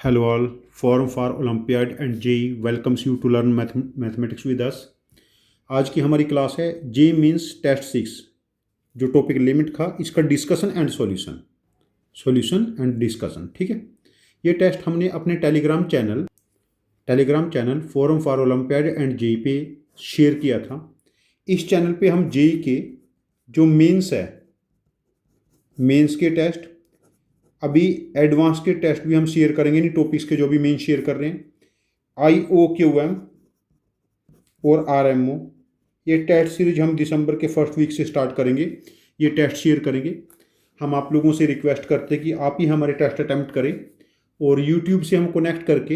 Hello all, Forum for Olympiad and JEE welcomes you to learn mathematics with us। आज की हमारी class है जे means test 6। जो topic limit था इसका discussion and solution and discussion. ठीक है, ये टेस्ट हमने अपने Telegram channel forum for olympiad and JEE पे शेयर किया था। इस चैनल पे हम जेई के जो मेंस के टेस्ट, अभी एडवांस के टेस्ट भी हम शेयर करेंगे, नहीं टॉपिक्स के जो भी मेन शेयर कर रहे हैं, IOQM और RMO, ये टेस्ट सीरीज हम दिसंबर के फर्स्ट वीक से स्टार्ट करेंगे। ये टेस्ट शेयर करेंगे। हम आप लोगों से रिक्वेस्ट करते हैं कि आप ही हमारे टेस्ट अटैम्प्ट करें और यूट्यूब से हम कनेक्ट करके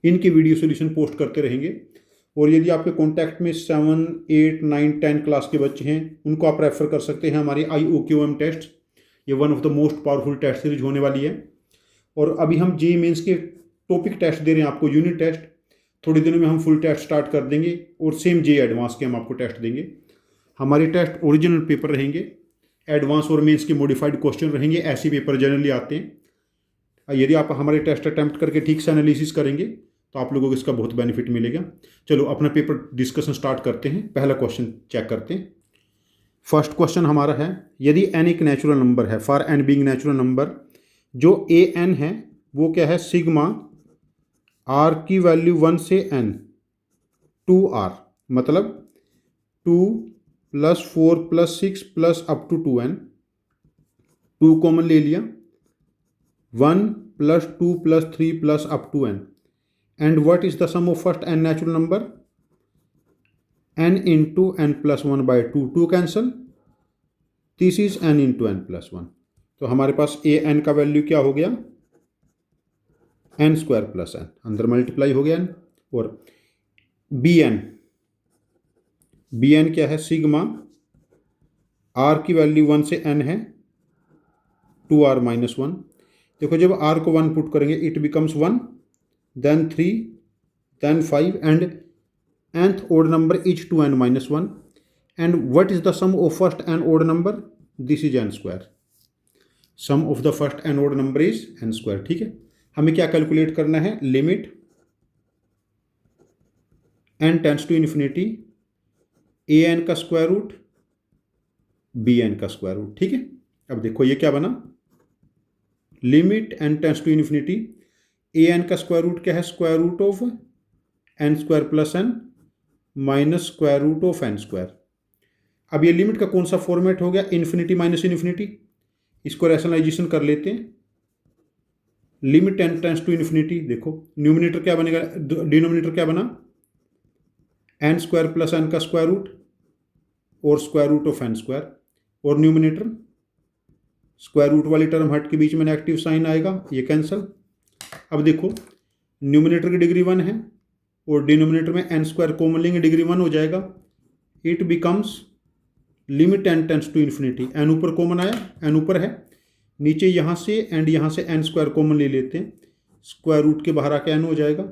इनके वीडियो सोल्यूशन पोस्ट करते रहेंगे। और यदि आपके कॉन्टैक्ट में 7, 8, 9, 10 क्लास के बच्चे हैं, उनको आप रेफर कर सकते हैं हमारे IOQM टेस्ट। ये one of the most powerful test series होने वाली है। और अभी हम जेईई मेंस के टॉपिक टेस्ट दे रहे हैं आपको, यूनिट टेस्ट। थोड़ी दिनों में हम फुल टेस्ट स्टार्ट कर देंगे और सेम जेईई एडवांस के हम आपको टेस्ट देंगे। हमारे टेस्ट ओरिजिनल पेपर रहेंगे, एडवांस और मेंस के मॉडिफाइड क्वेश्चन रहेंगे, ऐसे पेपर जनरली आते हैं। यदि आप हमारे टेस्ट अटैम्प्ट करके ठीक से एनालिसिस करेंगे तो आप लोगों को इसका बहुत बेनिफिट मिलेगा। चलो अपना पेपर डिस्कशन स्टार्ट करते हैं। पहला क्वेश्चन चेक करते हैं। फर्स्ट क्वेश्चन हमारा है, यदि n एक नेचुरल नंबर है, for n being natural number, जो an है वो क्या है, सिग्मा r की वैल्यू 1 से n 2r, मतलब 2 + 4 + 6 + अप टू 2n। 2 कॉमन ले लिया, 1 + 2 + 3 + up to n। And what is the sum of first n natural number? n into n plus 1 by 2, 2 cancel, this is n into n plus 1। तो हमारे पास an का value क्या हो गया, n² + n, अंदर multiply हो गया n। और bn क्या है, सिग्मा r की वैल्यू 1 से n है 2r - 1। देखो जब r को 1 पुट करेंगे it becomes 1, then 3, then 5 and nth odd number is 2n - 1। and what is the sum of first and odd number? this is n²। sum of the first and odd number is n²। ठीक है, हमें क्या calculate करना है, limit n tends to infinity an का square root bn का square root. ठीक है, अब देखो ये क्या बना, limit n tends to infinity an का स्क्वायर रूट क्या है, square root of n² + n minus square root of n²। अब ये लिमिट का कौन सा फॉर्मेट हो गया, इन्फिनिटी माइनस इन्फिनिटी। इसको रैशनलाइजेशन कर लेते हैं। Limit n tends to infinity, देखो न्यूमिनेटर क्या बनेगा, डिनोमिनेटर क्या बना, n² + n का स्क्वायर रूट और स्क्वायर रूट ऑफ n²। और न्यूमिनेटर स्क्वायर रूट वाली टर्म हट के बीच में नेगेटिव साइन आएगा, ये कैंसल। अब देखो न्यूमिनेटर की डिग्री 1 है और डिनोमिनेटर में n² कॉमन लेंगे, डिग्री 1 हो जाएगा। It becomes limit n tends to infinity, n ऊपर कॉमन आया, n ऊपर है, नीचे यहाँ से एंड यहाँ से n² कॉमन ले लेते हैं, स्क्वायर रूट के बाहर आके n हो जाएगा,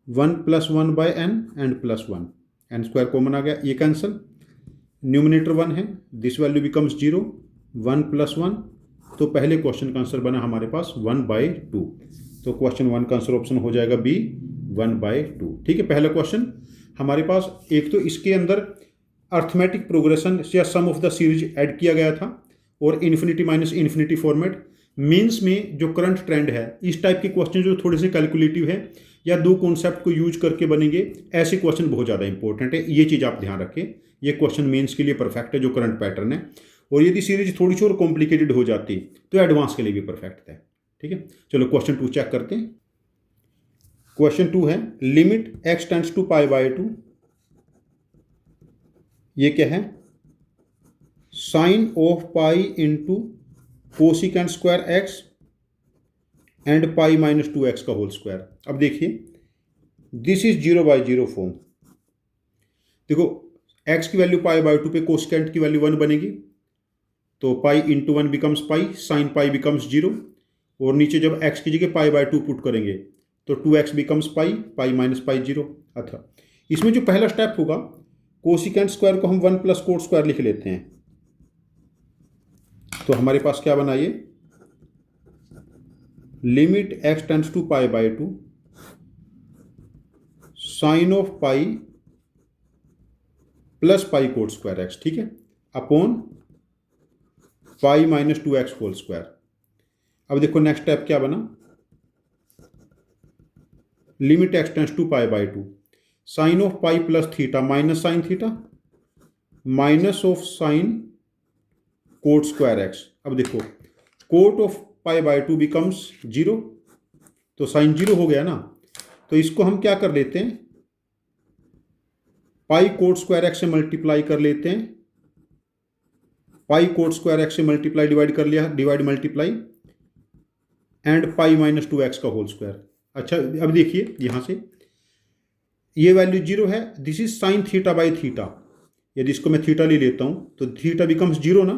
1 + 1 by n and +1, n² common आ गया, ये कैंसल। न्यूमिनेटर 1 है, दिस वैल्यू बिकम्स 0, 1 + 1। तो पहले क्वेश्चन का आंसर बना हमारे पास 1/2। तो क्वेश्चन 1 का आंसर ऑप्शन हो जाएगा बी, 1/2। ठीक है, पहला क्वेश्चन हमारे पास। एक तो इसके अंदर अर्थमेटिक प्रोग्रेशन या सम ऑफ द सीरीज ऐड किया गया था और infinity minus infinity format. Means में जो करंट ट्रेंड है, इस टाइप के क्वेश्चन जो थोड़े से कैलकुलेटिव है या दो कॉन्सेप्ट को यूज करके बनेंगे, ऐसे क्वेश्चन बहुत ज़्यादा इंपॉर्टेंट है। ये चीज़ आप ध्यान रखें, ये क्वेश्चन मेंस के लिए परफेक्ट है जो करंट पैटर्न है। और यदि सीरीज थोड़ी सी और कॉम्प्लिकेटेड हो जाती तो एडवांस के लिए भी परफेक्ट है। ठीक है, चलो क्वेश्चन 2 चेक करते हैं। क्वेश्चन 2 है, लिमिट x टेंड्स टू π/2, ये क्या है, sine of pi into cosecant square x and π - 2x का होल स्क्वायर। अब देखिए दिस इज 0/0 फॉर्म। देखो x की वैल्यू π/2 पे कोसिकेंट की वैल्यू 1 बनेगी, तो π × 1 बिकम्स π, साइन π बिकम्स 0। और नीचे जब x की जगह π/2 पुट करेंगे तो 2x बिकम्स π, π - π 0। अच्छा, इसमें जो पहला स्टेप होगा, कोसिकेंट स्क्वायर को हम 1 + कोट स्क्वायर लिख लेते हैं। तो हमारे पास क्या बना, ये limit x tends to pi by two sine of pi plus pi cot square x, ठीक है, upon pi minus 2x whole square. अब देखो नेक्स्ट स्टेप क्या बना, limit x tends to pi by two sine of pi plus theta minus sine theta minus of sine cot square x. अब देखो cot of pi by two becomes zero, तो sine zero हो गया ना, तो इसको हम क्या कर लेते हैं, पाई कोट स्क्वायर एक्स से मल्टीप्लाई कर लेते हैं, पाई कोट स्क्वायर एक्स से मल्टीप्लाई डिवाइड कर लिया, divide multiply and pi minus 2x का होल स्क्वायर। अच्छा अब देखिए यहां से ये वैल्यू जीरो है, this is sine theta by theta, यदि इसको मैं थीटा ले लेता हूं तो थीटा बिकम्स जीरो ना,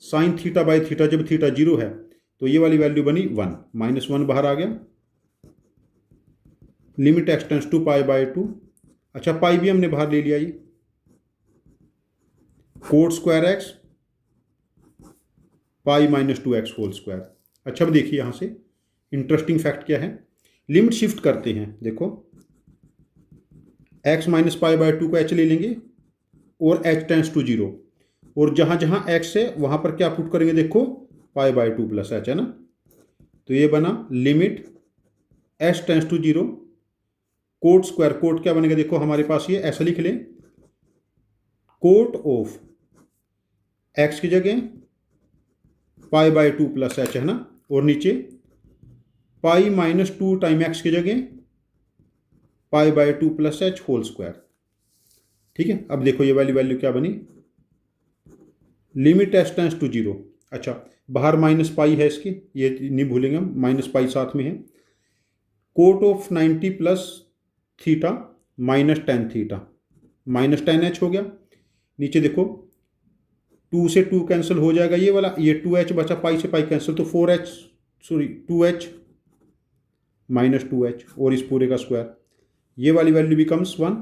साइन थीटा बाई थीटा जब थीटा जीरो है तो ये वाली वैल्यू बनी 1, माइनस 1 बाहर आ गया। Limit x tends to pi by two, अच्छा पाई भी हमने बाहर ले लिया, ये cot square x pi minus 2x whole square. अच्छा अब देखिए यहां से इंटरेस्टिंग फैक्ट क्या है, लिमिट शिफ्ट करते हैं, देखो x minus pi by to को h ले लेंगे और h टेंड्स टू जीरो, और जहां जहां x है वहां पर क्या पुट करेंगे, देखो pi by two plus h है ना, तो ये बना limit h tends to zero cot square, cot क्या बनेगा, देखो हमारे पास ये ऐसा लिख लें, कोट ऑफ x की जगह pi by two plus h है ना, और नीचे पाई माइनस 2 टाइम एक्स की जगह pi by two plus h whole square, ठीक है। अब देखो ये वाली वैल्यू क्या बनी, limit h tends to zero, अच्छा बाहर माइनस पाई है इसकी, ये नहीं भूलेंगे हम, माइनस पाई साथ में है, cot of 90 plus theta minus 10 theta minus 10h हो गया, नीचे देखो 2 से 2 कैंसिल हो जाएगा ये वाला, ये 2h बचा, पाई से पाई कैंसिल, तो 4h sorry 2h minus 2h और इस पूरे का स्क्वायर, ये वाली वैल्यू बिकम्स 1,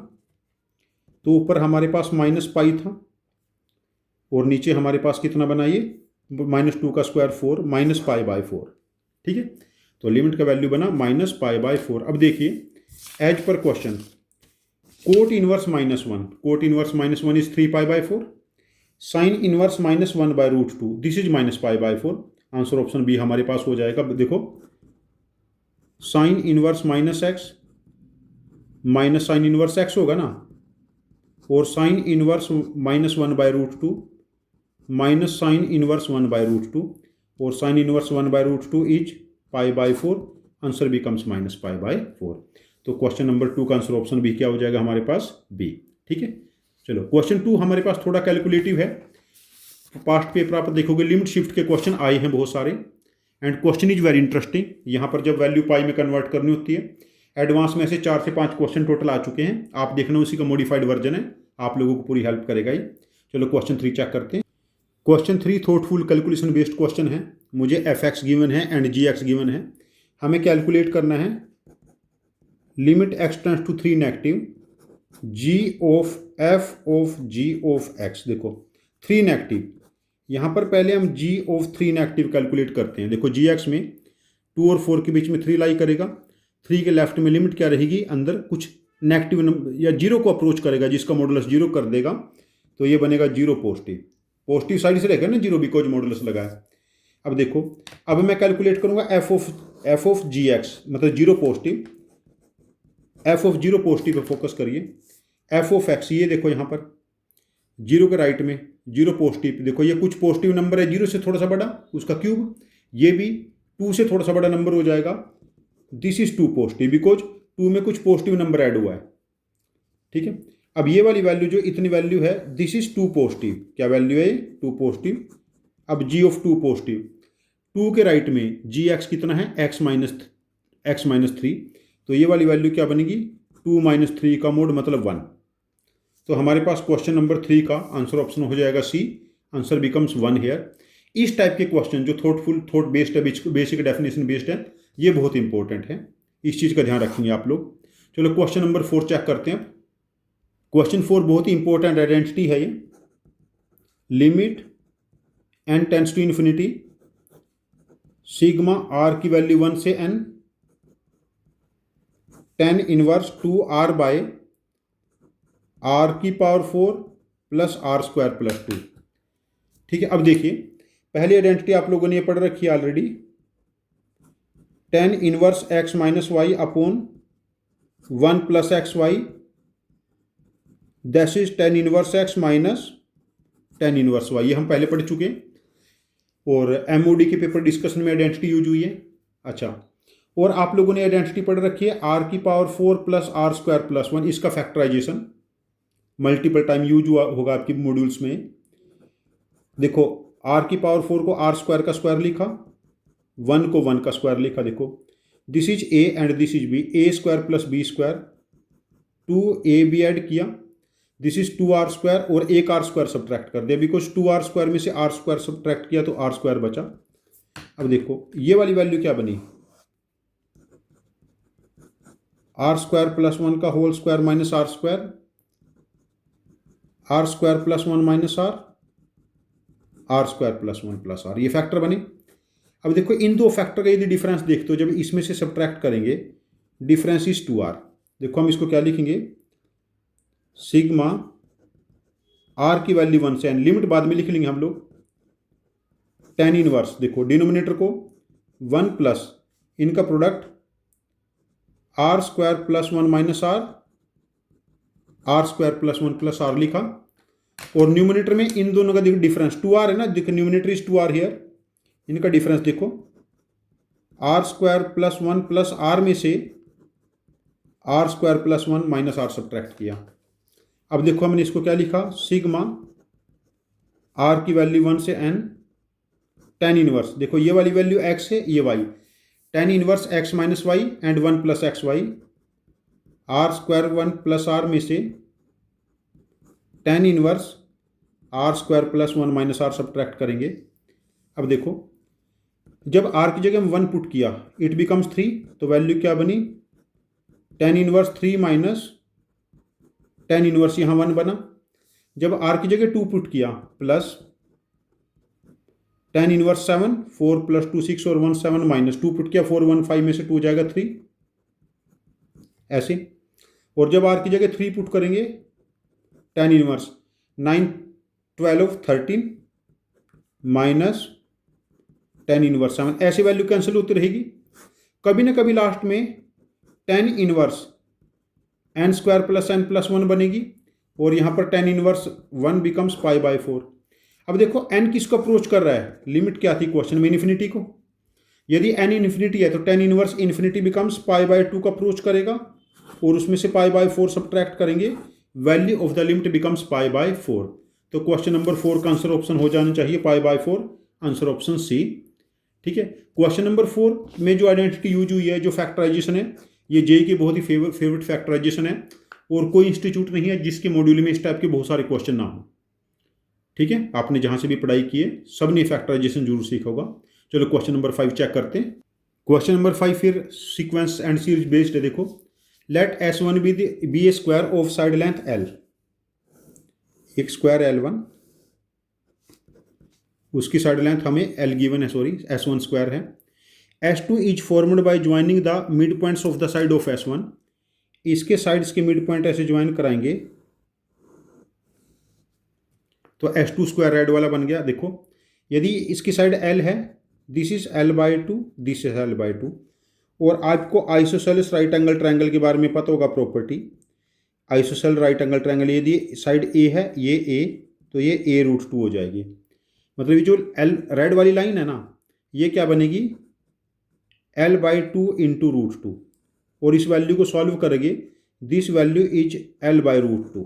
तो ऊपर हमारे पास माइनस पाई था और नीचे हमारे पास कितना बना, ये माइनस 2 का स्क्वायर 4 माइनस पाई बाई 4, ठीक है, तो लिमिट का वैल्यू बना माइनस पाई बाई 4। अब देखिए as per question cot inverse minus 1, cot inverse minus 1 is 3 pi by 4, sine inverse minus 1 by root 2 this is minus pi by 4, answer option B हमारे पास हो जाएगा। देखो sine inverse minus x minus sine inverse x होगा ना, और sine inverse minus 1 by root 2 minus sine inverse 1 by root 2, और sine inverse 1 by root 2 is pi by 4, answer becomes minus pi by 4। तो क्वेश्चन नंबर 2 का answer option B क्या हो जाएगा हमारे पास, बी, ठीक है। चलो क्वेश्चन 2 हमारे पास थोड़ा कैलकुलेटिव है, पास्ट पेपर आप देखोगे लिमिट शिफ्ट के क्वेश्चन आए हैं बहुत सारे, and question is very interesting. यहाँ पर जब वैल्यू पाई में कन्वर्ट करनी होती है, एडवांस में से 4 से 5 क्वेश्चन टोटल आ चुके हैं, आप देखना उसी का मॉडिफाइड वर्जन है, आप लोगों को पूरी हेल्प करेगा ये। चलो क्वेश्चन 3 चेक करते हैं। Question 3 thoughtful calculation based question है, मुझे एफ एक्स गिवन है एंड जी एक्स गिवन है, हमें कैलकुलेट करना है limit x tends to 3 negative g of f of g of x. देखो 3 नेगेटिव, यहाँ पर पहले हम जी ऑफ 3 नेगेटिव कैलकुलेट करते हैं। देखो जी एक्स में 2 और 4 के बीच में 3 लाई करेगा, 3 के लेफ्ट में लिमिट क्या रहेगी, अंदर कुछ नेगेटिव नंबर या जीरो को अप्रोच करेगा जिसका मॉडुलस जीरो कर देगा, तो ये बनेगा जीरो पॉजिटिव, पॉजिटिव साइड से रहेगा ना जीरो बिकॉज मॉडुलस लगा है। अब देखो अब मैं कैलकुलेट करूंगा एफ ऑफ जी एक्स, मतलब zero positive, F of zero positive pay focus करिए, एफ ऑफ एक्स, ये देखो यहाँ पर जीरो के राइट में जीरो पॉजिटिव, देखो ये कुछ पॉजिटिव नंबर है जीरो से थोड़ा सा बड़ा, उसका क्यूब, ये भी 2 से थोड़ा सा बड़ा नंबर हो जाएगा, दिस इज 2 पॉजिटिव बिकॉज 2 में कुछ पॉजिटिव नंबर ऐड हुआ है, ठीक है। अब ये वाली वैल्यू जो इतनी वैल्यू है, दिस इज 2 पॉजिटिव, क्या वैल्यू है 2 पॉजिटिव। अब जी ऑफ 2 पॉजिटिव, 2 के राइट में जी एक्स कितना है एक्स माइनस 3, तो ये वाली वैल्यू क्या बनेगी 2 माइनस 3 का मोड मतलब 1, तो हमारे पास क्वेश्चन नंबर 3 का आंसर ऑप्शन हो जाएगा सी, आंसर बिकम्स 1 हेयर। इस टाइप के क्वेश्चन जो थॉट बेस्ड है, बेसिक डेफिनेशन बेस्ड है, ये बहुत इंपॉर्टेंट है, इस चीज़ का ध्यान रखेंगे आप लोग। चलो क्वेश्चन नंबर 4 चेक करते हैं। क्वेश्चन 4 बहुत ही इंपॉर्टेंट आइडेंटिटी है ये, limit n tends to infinity sigma r की वैल्यू 1 से n, tan inverse 2r by r की power 4 plus r square plus 2। ठीक है, अब देखिए पहली आइडेंटिटी आप लोगों ने ये पढ़ रखी है already, tan inverse x minus y upon 1 plus x y, that is tan inverse x minus tan inverse y. ये हम पहले पढ़ चुके हैं और एमओडी के पेपर डिस्कशन में आइडेंटिटी यूज हुई है। अच्छा, और आप लोगों ने आइडेंटिटी पढ़ रखी है r की power 4 plus r square plus 1, इसका फैक्टराइजेशन मल्टीपल टाइम यूज हुआ होगा आपकी मॉड्यूल्स में। देखो r की पावर 4 को r स्क्वायर का स्क्वायर लिखा, 1 को 1 का स्क्वायर लिखा। देखो this is a and this is b, a square plus b square, 2ab add किया, दिस इज 2r स्क्वायर और एक r स्क्वायर सब्ट्रैक्ट कर दिया, बिकॉज 2r स्क्वायर में से r स्क्वायर सब्ट्रैक्ट किया तो r स्क्वायर बचा। अब देखो ये वाली वैल्यू क्या बनी, r स्क्वायर प्लस 1 का whole square minus r square, r square plus 1 minus r square plus 1 plus r, ये फैक्टर बने। अब देखो इन दो फैक्टर का यदि डिफरेंस देखते हो, जब इसमें से सब्ट्रैक्ट करेंगे डिफरेंस इज 2r। देखो हम इसको क्या लिखेंगे, सिग्मा r की वैल्यू 1 से n, लिमिट बाद में लिख लेंगे हम लोग, tan इनवर्स, देखो डिनोमिनेटर को 1 प्लस इनका product r square plus 1 minus r square plus 1 plus r लिखा, और न्यूमिनेटर में इन दोनों का देखो डिफरेंस 2r है ना, देखो न्यूमिनेटर इज 2r हियर, इनका डिफरेंस देखो r square plus 1 plus r में से r square plus 1 minus r subtract किया। अब देखो हमने इसको क्या लिखा, सिग्मा r की वैल्यू 1 से n, tan इनवर्स, देखो ये वाली वैल्यू x है, ये y, tan inverse x minus y and 1 plus x y, r square 1 plus r में से tan inverse r square plus 1 minus r subtract करेंगे। अब देखो जब r की जगह हम 1 पुट किया इट बिकम्स 3, तो वैल्यू क्या बनी, tan inverse 3 minus tan inverse यहाँ 1 बना। जब r की जगह 2 पुट किया प्लस tan इनवर्स 7, 4 प्लस 2 6 और 1 7 माइनस 2 पुट किया 4 1 5 में से 2 जाएगा 3, ऐसे। और जब r की जगह 3 पुट करेंगे tan inverse 9 12 13 minus tan inverse 7, ऐसी वैल्यू कैंसिल होती रहेगी। कभी ना कभी लास्ट में tan inverse n square plus n plus 1 बनेगी, और यहाँ पर tan inverse 1 becomes pi by 4। अब देखो n किसको अप्रोच कर रहा है, लिमिट क्या थी क्वेश्चन में, इन्फिनिटी को। यदि n इन्फिनिटी है तो tan inverse infinity becomes pi by 2 का अप्रोच करेगा, और उसमें से पाई बाय 4 सब्ट्रैक्ट करेंगे, value of the limit becomes pi by 4। तो क्वेश्चन नंबर 4 का आंसर ऑप्शन हो जाना चाहिए pi by 4, answer option C. ठीक है, क्वेश्चन नंबर 4 में जो आइडेंटिटी यूज हुई है, जो फैक्टराइजेशन है, ये जेई की बहुत ही फेवरेट फैक्टराइजेशन है, और कोई इंस्टीट्यूट नहीं है जिसके मॉड्यूल में इस टाइप के बहुत सारे क्वेश्चन ना हो। ठीक है, आपने जहां से भी पढ़ाई की है सब ने फैक्टराइजेशन जरूर सीखा होगा। चलो क्वेश्चन नंबर 5 चेक करते हैं। क्वेश्चन नंबर 5 फिर सीक्वेंस एंड सीरीज बेस्ड है। देखो let S1 be a square of side length L, एक स्क्वायर L1, उसकी साइड लेंथ हमें L गिवन है, सॉरी S1 स्क्वायर है। S2 is formed by joining the mid points of the side of S1, इसके sides के mid point ऐसे join कराएंगे तो S2 स्क्वायर रेड वाला बन गया। देखो यदि इसकी साइड L है, this is L/2, this is L/2, और आपको आइसोसेलेस राइट एंगल ट्रायंगल के बारे में पता होगा property, ISOCELL right angle triangle, यदि साइड A है, ये A, तो ये A√2 हो जाएगी। मतलब ये जो L रेड वाली लाइन है ना, ये क्या बनेगी, L/2 इंटू √2, और इस वैल्यू को सॉल्व करेंगे, दिस वैल्यू इज L/√2।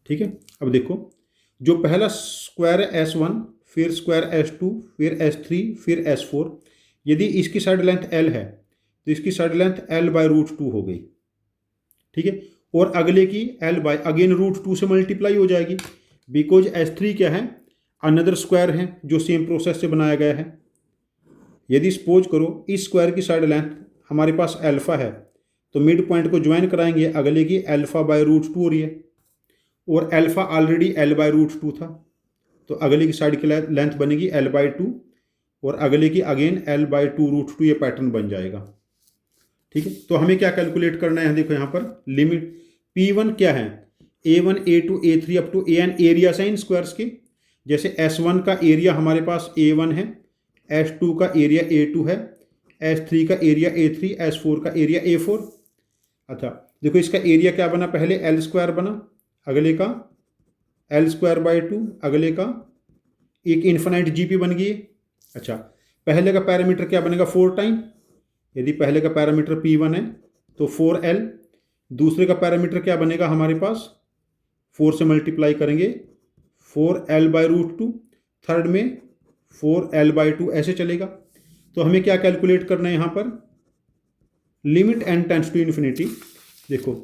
ठीक है, अब देखो जो पहला स्क्वायर है S1, फिर स्क्वायर S2, फिर S3, फिर S4, यदि इसकी साइड लेंथ L है तो इसकी साइड लेंथ L/√2 हो गई। ठीक है, और अगले की अगेन √2 से मल्टीप्लाई हो जाएगी, बिकॉज S3 क्या है, अनदर स्क्वायर है जो सेम प्रोसेस से बनाया गया है। यदि सपोज करो इस स्क्वायर की साइड लेंथ हमारे पास अल्फा है, तो मिड पॉइंट को ज्वाइन कराएंगे, अगले की α/√2 हो रही है, और अल्फा ऑलरेडी L/√2 था, तो अगले की साइड की लेंथ बनेगी L/2, और अगले की अगेन L/2√2, ये पैटर्न बन जाएगा। ठीक है, तो हमें क्या कैलकुलेट करना है, देखो यहाँ पर लिमिट P1 क्या है, A1 A2 A3 up to AN area है इन स्क्वायर्स के। जैसे S1 का एरिया हमारे पास A1 है, S2 का एरिया A2 है, S3 का एरिया A3, S4 का एरिया A4। अच्छा देखो इसका एरिया क्या बना, पहले L² बना, अगले का L²/2, अगले का एक इन्फिनाइट GP बन गई। अच्छा पहले का पैरामीटर क्या बनेगा, 4 टाइम, यदि पहले का पैरामीटर P1 है तो 4L, दूसरे का पैरामीटर क्या बनेगा हमारे पास, 4 से मल्टीप्लाई करेंगे 4L/√2, थर्ड में 4L/2, ऐसे चलेगा। तो हमें क्या कैलकुलेट करना है यहाँ पर, limit n tends to infinity, देखो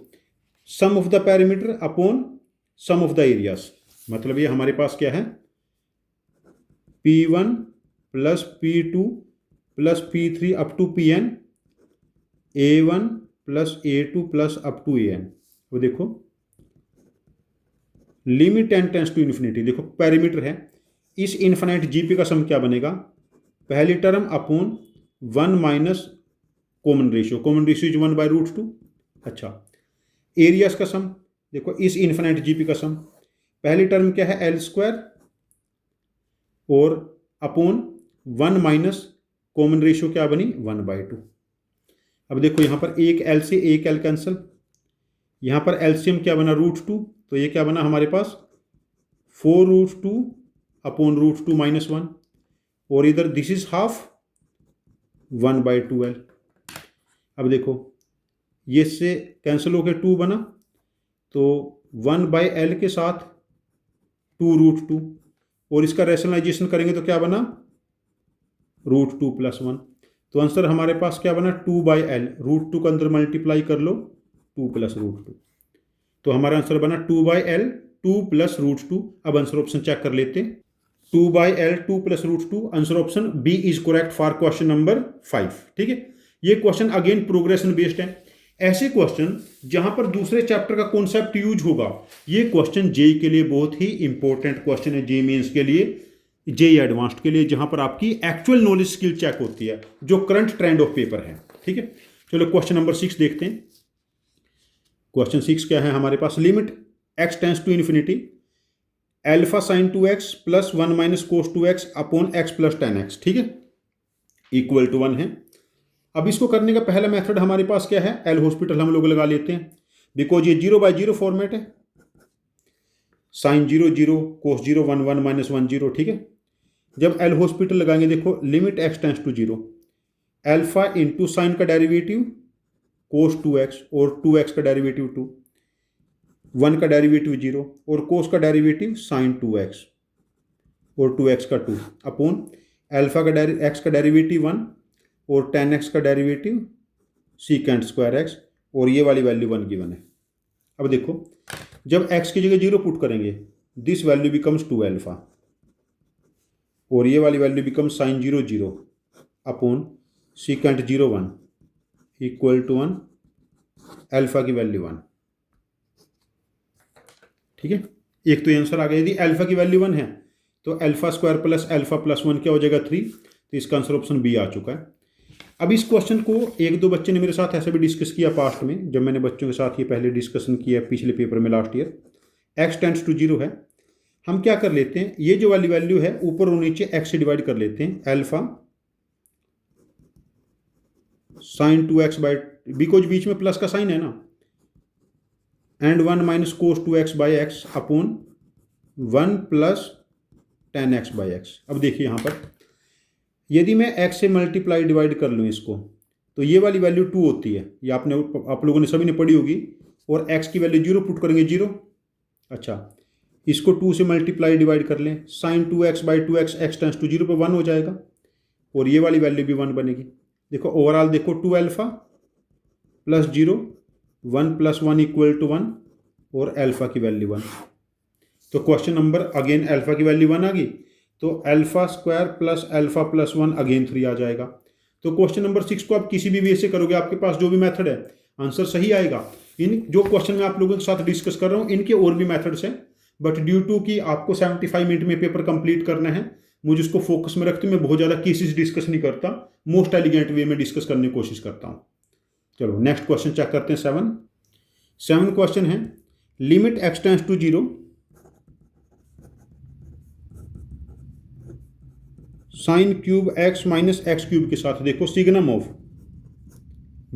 sum of the parameter upon sum of the areas, मतलब ये हमारे पास क्या है, P1 plus P2 plus P3 up to Pn, A1 plus A2 plus up to AN। वो देखो limit n tends to infinity, देखो पैरामीटर है, इस इन्फिनाइट GP का सम क्या बनेगा, पहली term upon 1 minus common ratio is 1/√2। अच्छा एरियाज का सम, देखो इस इन्फिनाइट GP का सम, पहली टर्म क्या है L² और अपॉन 1 माइनस कॉमन रेशियो क्या बनी, 1/2। अब देखो यहाँ पर एक L से एक L कैंसिल, यहाँ पर LCM क्या बना, √2, तो ये क्या बना हमारे पास 4√2 अपॉन √2 माइनस 1, और इधर दिस इज हाफ 1/2L। अब देखो ये से कैंसिल होकर 2 बना, तो 1/L के साथ 2√2, और इसका रैशनलाइजेशन करेंगे तो क्या बना, √2 प्लस 1। तो आंसर हमारे पास क्या बना, 2/L, √2 के अंदर मल्टीप्लाई कर लो 2 प्लस √2, तो हमारा आंसर बना 2/L 2 प्लस √2। अब आंसर ऑप्शन चेक कर लेते हैं, 2/L 2 plus √2, answer option B is correct for question number 5। ठीक है, ये क्वेश्चन अगेन प्रोग्रेशन बेस्ड है। ऐसे क्वेश्चन जहां पर दूसरे चैप्टर का कॉन्सेप्ट यूज होगा, ये क्वेश्चन जेई के लिए बहुत ही इंपॉर्टेंट क्वेश्चन है, जेई मेंस के लिए, जेई एडवांस्ड के लिए, जहां पर आपकी एक्चुअल नॉलेज स्किल चेक होती है, जो करंट ट्रेंड ऑफ पेपर है। ठीक है, चलो क्वेश्चन नंबर 6 देखते हैं। क्वेश्चन 6 क्या है हमारे पास, limit x tends to infinity alpha sine 2x plus 1 minus cos 2x upon x plus 10x, ठीक है, इक्वल टू 1 है। अब इसको करने का पहला मेथड हमारे पास क्या है, एल हॉस्पिटल हम लोग लगा लेते हैं, बिकॉज ये 0/0 फॉर्मेट है, साइन 0 0 कोस 0 1 1 माइनस 1 0। ठीक है, जब एल हॉस्पिटल लगाएंगे, देखो limit x tends to 0, alpha into sine का डेरिवेटिव कोस 2x और 2x का डेरिवेटिव 2, 1 का डेरिवेटिव 0 और कोस का डेरिवेटिव साइन 2x और 2x का 2 अपॉन अल्फा का x का डेरिवेटिव 1 और 10x का डेरिवेटिव सीकेंट स्क्वायर x, और ये वाली वैल्यू 1 गिवन है। अब देखो जब x की जगह 0 पुट करेंगे, दिस वैल्यू बिकम्स 2 अल्फा, और ये वाली value becomes sine 0 0 upon secant 0 1 equal to 1, alpha की वैल्यू 1। ठीक है, एक तो आंसर आ गया, यदि अल्फा की वैल्यू 1 है तो alpha square plus alpha plus 1 क्या हो जाएगा, 3, तो इसका आंसर ऑप्शन बी आ चुका है। अब इस क्वेश्चन को एक दो बच्चे ने मेरे साथ ऐसे भी डिस्कस किया पास्ट में, जब मैंने बच्चों के साथ ये पहले डिस्कशन किया पिछले पेपर में last year, x tends to 0 है, हम क्या कर लेते हैं, ये जो वाली वैल्यू है ऊपर और नीचे x से डिवाइड कर लेते हैं, alpha sine 2x by, because बीच में प्लस का साइन है ना, and 1 minus cos 2x by x upon 1 plus 10x by x. अब देखिए यहाँ पर यदि मैं x से मल्टीप्लाई डिवाइड कर लूँ इसको, तो ये वाली वैल्यू 2 होती है, ये आप लोगों ने सभी ने पढ़ी होगी, और x की वैल्यू 0 पुट करेंगे 0। अच्छा इसको 2 से मल्टीप्लाई डिवाइड कर लें, sine 2x by 2x, x tends to 0 पर 1 हो जाएगा, और ये वाली वैल्यू भी 1 बनेगी। देखो ओवरऑल देखो 2 alpha plus 0, 1 plus 1 equal to 1, और अल्फा की वैल्यू 1। तो क्वेश्चन नंबर अगेन अल्फा की वैल्यू 1 आ गई, तो alpha square plus alpha plus 1 again 3 आ जाएगा। तो क्वेश्चन नंबर 6 को आप किसी भी वे से करोगे, आपके पास जो भी मेथड है आंसर सही आएगा। इन जो क्वेश्चन मैं आप लोगों के साथ डिस्कस कर रहा हूँ, इनके और भी मेथड्स हैं, बट ड्यू टू कि आपको 75 मिनट में पेपर कंप्लीट करना है, मुझे उसको फोकस में रखते हुए मैं बहुत ज़्यादा केसेस डिस्कस नहीं करता, मोस्ट एलिगेंट वे में डिस्कस करने की कोशिश करता हूँ। चलो नेक्स्ट क्वेश्चन चेक करते हैं। 7 क्वेश्चन है, limit x tends to 0 sine cube x minus x cube के साथ देखो सिग्नम ऑफ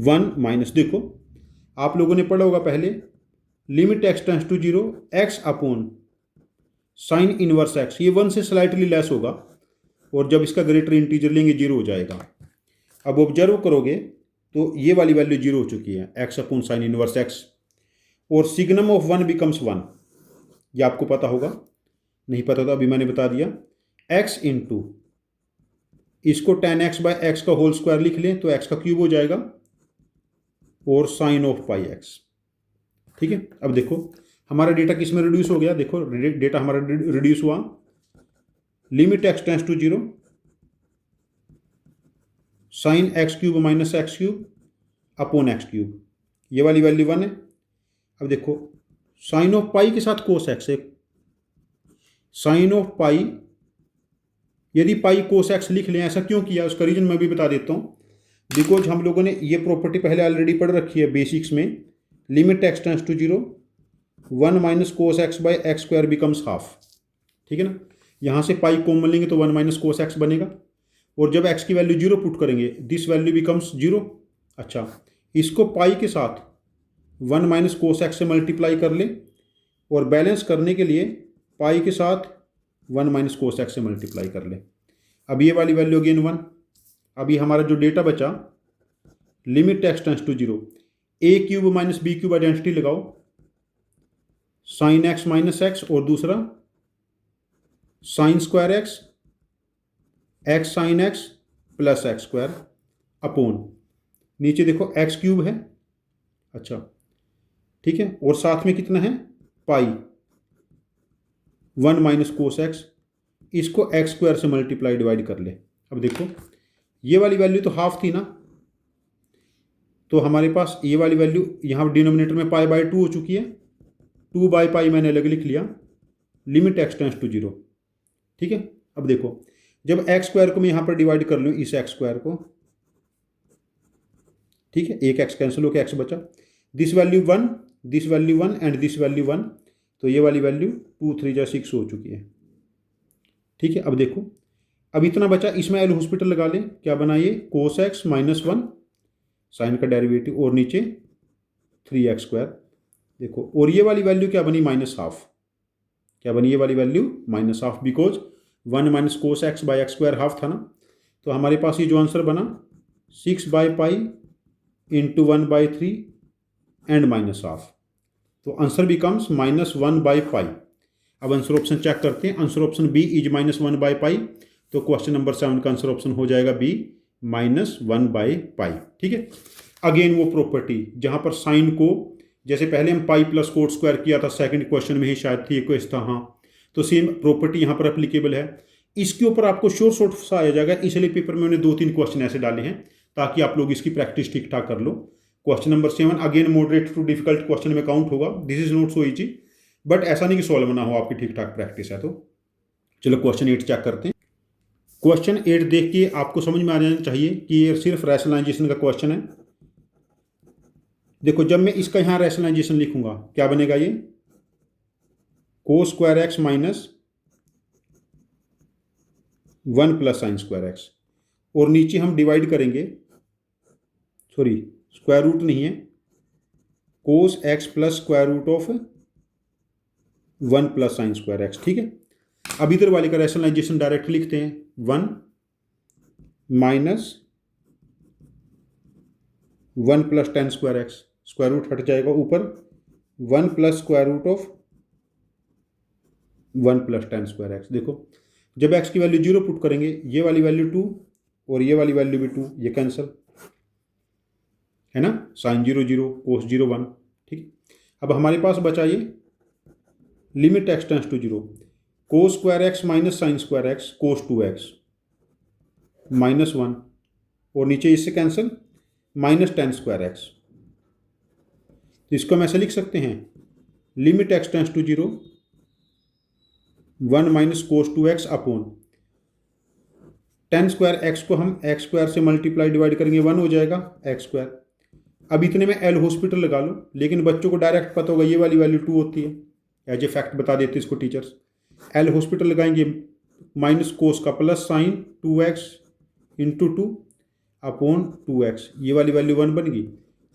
1 माइनस, देखो आप लोगों ने पढ़ा होगा पहले, limit x tends to 0 x upon sine inverse x, ये 1 से स्लाइटली लेस होगा और जब इसका ग्रेटर इंटीजर लेंगे 0 हो जाएगा। अब ऑब्जर्व करोगे तो ये वाली वैल्यू 0 हो चुकी है, x upon sine inverse x, और सिग्नम ऑफ 1 बिकम्स 1, ये आपको पता होगा, नहीं पता तो अभी मैंने बता दिया, x इंटू इसको tan x बाय एक्स का होल स्क्वायर लिख लें तो x का क्यूब हो जाएगा और साइन ऑफ पाई x। ठीक है, अब देखो हमारा डेटा किस में रिड्यूस हो गया, देखो डेटा हमारा रिड्यूस हुआ, limit x tends to 0 sine x cube minus x cube upon x cube, ये वाली वैल्यू 1 है। अब देखो साइन ऑफ पाई के साथ कोस एक्स है, साइन ऑफ पाई, यदि पाई कोस एक्स लिख लें, ऐसा क्यों किया उसका रीजन मैं भी बता देता हूँ। बिकॉज हम लोगों ने ये प्रॉपर्टी पहले ऑलरेडी पढ़ रखी है बेसिक्स में, limit x tends to 0 1 minus cos x by x square becomes half. ठीक है ना, यहाँ से पाई कॉमन लेंगे तो 1 माइनस कोस एक्स बनेगा, और जब x की वैल्यू 0 पुट करेंगे दिस वैल्यू बिकम्स 0। अच्छा, इसको पाई के साथ 1 माइनस कोस एक्स से मल्टीप्लाई कर ले, और बैलेंस करने के लिए पाई के साथ 1 माइनस कोस एक्स से मल्टीप्लाई कर ले। अब ये वाली वैल्यू अगेन 1। अभी हमारा जो डेटा बचा, limit x tends to 0 a cube minus B cube identity लगाओ, साइन एक्स माइनस एक्स, और दूसरा sine square X, X sine X plus X square upon, नीचे देखो एक्स क्यूब है। अच्छा ठीक है, और साथ में कितना है पाई 1 माइनस कोस एक्स, इसको एक्स स्क्वायर से मल्टीप्लाई डिवाइड कर ले। अब देखो ये वाली वैल्यू तो हाफ थी ना, तो हमारे पास ये वाली वैल्यू यहाँ डिनोमिनेटर में पाई बाय 2 हो चुकी है, 2 बाई पाई मैंने अलग लिख लिया, लिमिट x टेंड्स टू 0। ठीक है, अब देखो जब एक्स स्क्वायर को मैं यहाँ पर डिवाइड कर लूँ इस एक्स स्क्वायर को, ठीक है, एक एक्स कैंसिल होकर एक्स बचा, this value 1, this value 1 and this value 1, तो ये वाली वैल्यू 2 3 जा 6 हो चुकी है। ठीक है, अब देखो अब इतना बचा, इसमें एल हॉस्पिटल लगा लें, क्या बना ये कोस एक्स माइनस 1 साइन का डेरिवेटिव, और नीचे 3x स्क्वायर, देखो, और ये वाली वैल्यू क्या बनी माइनस हाफ, क्या बनी ये वाली value minus half, because 1 minus cos x by x square half था ना। तो हमारे पास ये जो आंसर बना 6 by pi into 1 by 3 and minus half, तो answer becomes minus 1 by pi. अब आंसर ऑप्शन चेक करते हैं, answer option B is minus 1 by pi, तो क्वेश्चन नंबर 7 का आंसर ऑप्शन हो जाएगा बी माइनस 1 बाई पाई। ठीक है, अगेन वो प्रॉपर्टी जहां पर साइन को, जैसे पहले हम पाई प्लस कोट स्क्वायर किया था, सेकंड क्वेश्चन में ही शायद थी क्वेश्चन था, हाँ, तो सेम प्रॉपर्टी यहाँ पर एप्लीकेबल है। इसके ऊपर आपको शॉर्ट सा आ जाएगा, इसलिए पेपर में मैंने 2-3 क्वेश्चन ऐसे डाले हैं ताकि आप लोग इसकी प्रैक्टिस ठीक ठाक कर लो। Question number 7 again moderate to difficult question में काउंट होगा, this is not so easy, but ऐसा नहीं कि सॉल्व ना हो, आपकी ठीक ठाक प्रैक्टिस है। तो चलो क्वेश्चन 8 चेक करते हैं। क्वेश्चन 8 देख के आपको समझ में आ जाना चाहिए कि ये सिर्फ रैशनलाइजेशन का क्वेश्चन है। देखो जब मैं इसका यहाँ रैशनलाइजेशन लिखूंगा क्या बनेगा, ये कोस square X minus 1 plus sine square x, और नीचे हम डिवाइड करेंगे, सॉरी स्क्वायर रूट नहीं है, cos X plus square root of 1 plus sine square x. ठीक है, अब इधर वाले का रैशनलाइजेशन डायरेक्ट लिखते हैं, 1 minus 1 plus tan square X, square root हट जाएगा, ऊपर 1 plus square root of 1 plus tan square X. देखो जब x की वैल्यू 0 पुट करेंगे, ये वाली वैल्यू 2 और ये वाली वैल्यू भी 2, ये कैंसिल है ना, साइन 0 0 कोस 0 1। ठीक, अब हमारे पास बचा ये limit x tends to 0 cos square X minus sine square X cos 2x minus 1, और नीचे इससे cancel minus tan square X. तो इसको हम ऐसे लिख सकते हैं, limit x tends to 0 1 minus cos 2x upon tan square X को हम एक्स स्क्वायर से मल्टीप्लाई डिवाइड करेंगे 1 हो जाएगा एक्स स्क्वायर। अब इतने में एल हॉस्पिटल लगा लो, लेकिन बच्चों को डायरेक्ट पता होगा ये वाली वैल्यू 2 होती है, एज ए फैक्ट बता देते इसको टीचर्स। एल हॉस्पिटल लगाएंगे, माइनस कोस का plus sign 2x into 2 upon 2x, ये वाली वैल्यू 1 बन गई।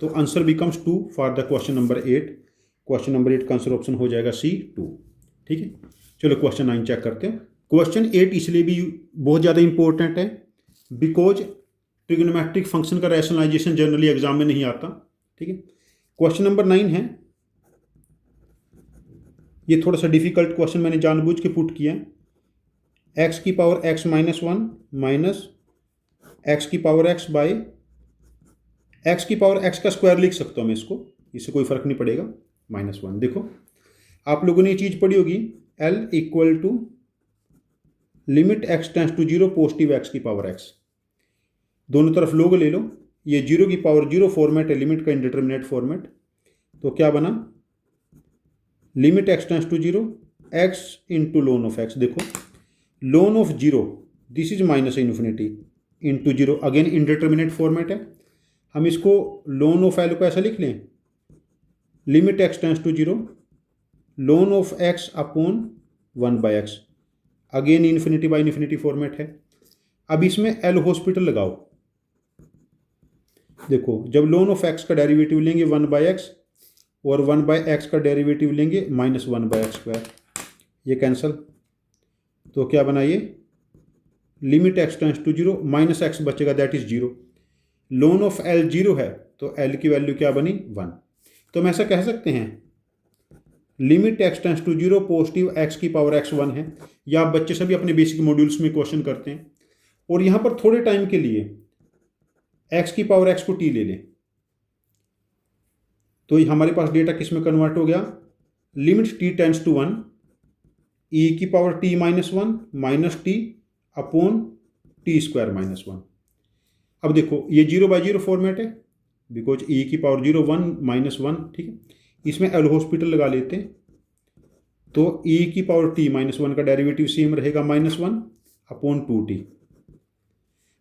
तो answer becomes 2 for the question number 8। Question number 8 का आंसर ऑप्शन हो जाएगा C 2। ठीक है, चलो क्वेश्चन 9 चेक करते हैं। क्वेश्चन 8 इसलिए भी बहुत ज़्यादा इंपॉर्टेंट है बिकॉज ट्रिग्नोमेट्रिक फंक्शन का रैशनलाइजेशन जनरली एग्जाम में नहीं आता। ठीक है, क्वेश्चन नंबर 9 है, ये थोड़ा सा डिफिकल्ट क्वेश्चन मैंने जानबूझ के पुट किया है। एक्स की power x minus 1 minus x की पावर x बाई एक्स की पावर x का स्क्वायर लिख सकता हूँ मैं इसको, इससे कोई फर्क नहीं पड़ेगा, -1। देखो आप लोगों ने ये चीज़ पढ़ी होगी, L equal to limit x tends to 0 positive x की पावर x, दोनों तरफ लोग ले लो, ये 0 की पावर 0 फॉर्मेट है लिमिट का, इंडिटरमिनेट फॉर्मेट। तो क्या बना, limit x tends to 0 x into ln of x। देखो ln of 0 this is minus infinity into 0, again indeterminate format है। हम इसको लोन ऑफ एल को ऐसा लिख लें, limit x tends to 0 loan of x upon 1 by X, again infinity by infinity format है। अब इसमें एल हॉस्पिटल लगाओ, देखो जब लोन ऑफ x का डेरिवेटिव लेंगे 1 बाई एक्स और 1 बाई एक्स का डेरिवेटिव लेंगे -1 बाई एक्स स्क्वायर, ये कैंसल। तो क्या बना ये, limit x tends to 0 minus x बचेगा that is 0। Loan of L 0 है तो L की वैल्यू क्या बनी 1। तो हम ऐसा कह सकते हैं limit x tends to 0 positive x की पावर x 1 है, या आप बच्चे सभी अपने बेसिक मॉड्यूल्स में क्वेश्चन करते हैं। और यहाँ पर थोड़े टाइम के लिए x की पावर x को t ले लें, तो हमारे पास डेटा किस में कन्वर्ट हो गया, limit t tends to 1 e की power t minus 1 minus T upon T square minus 1। अब देखो ये 0 बाई 0 फॉर्मेट है बिकॉज e की पावर 0 1 माइनस 1। ठीक है, इसमें एल हॉस्पिटल लगा लेते हैं, तो e की पावर t माइनस 1 का डेरिवेटिव सेम रहेगा -1 अपॉन 2t।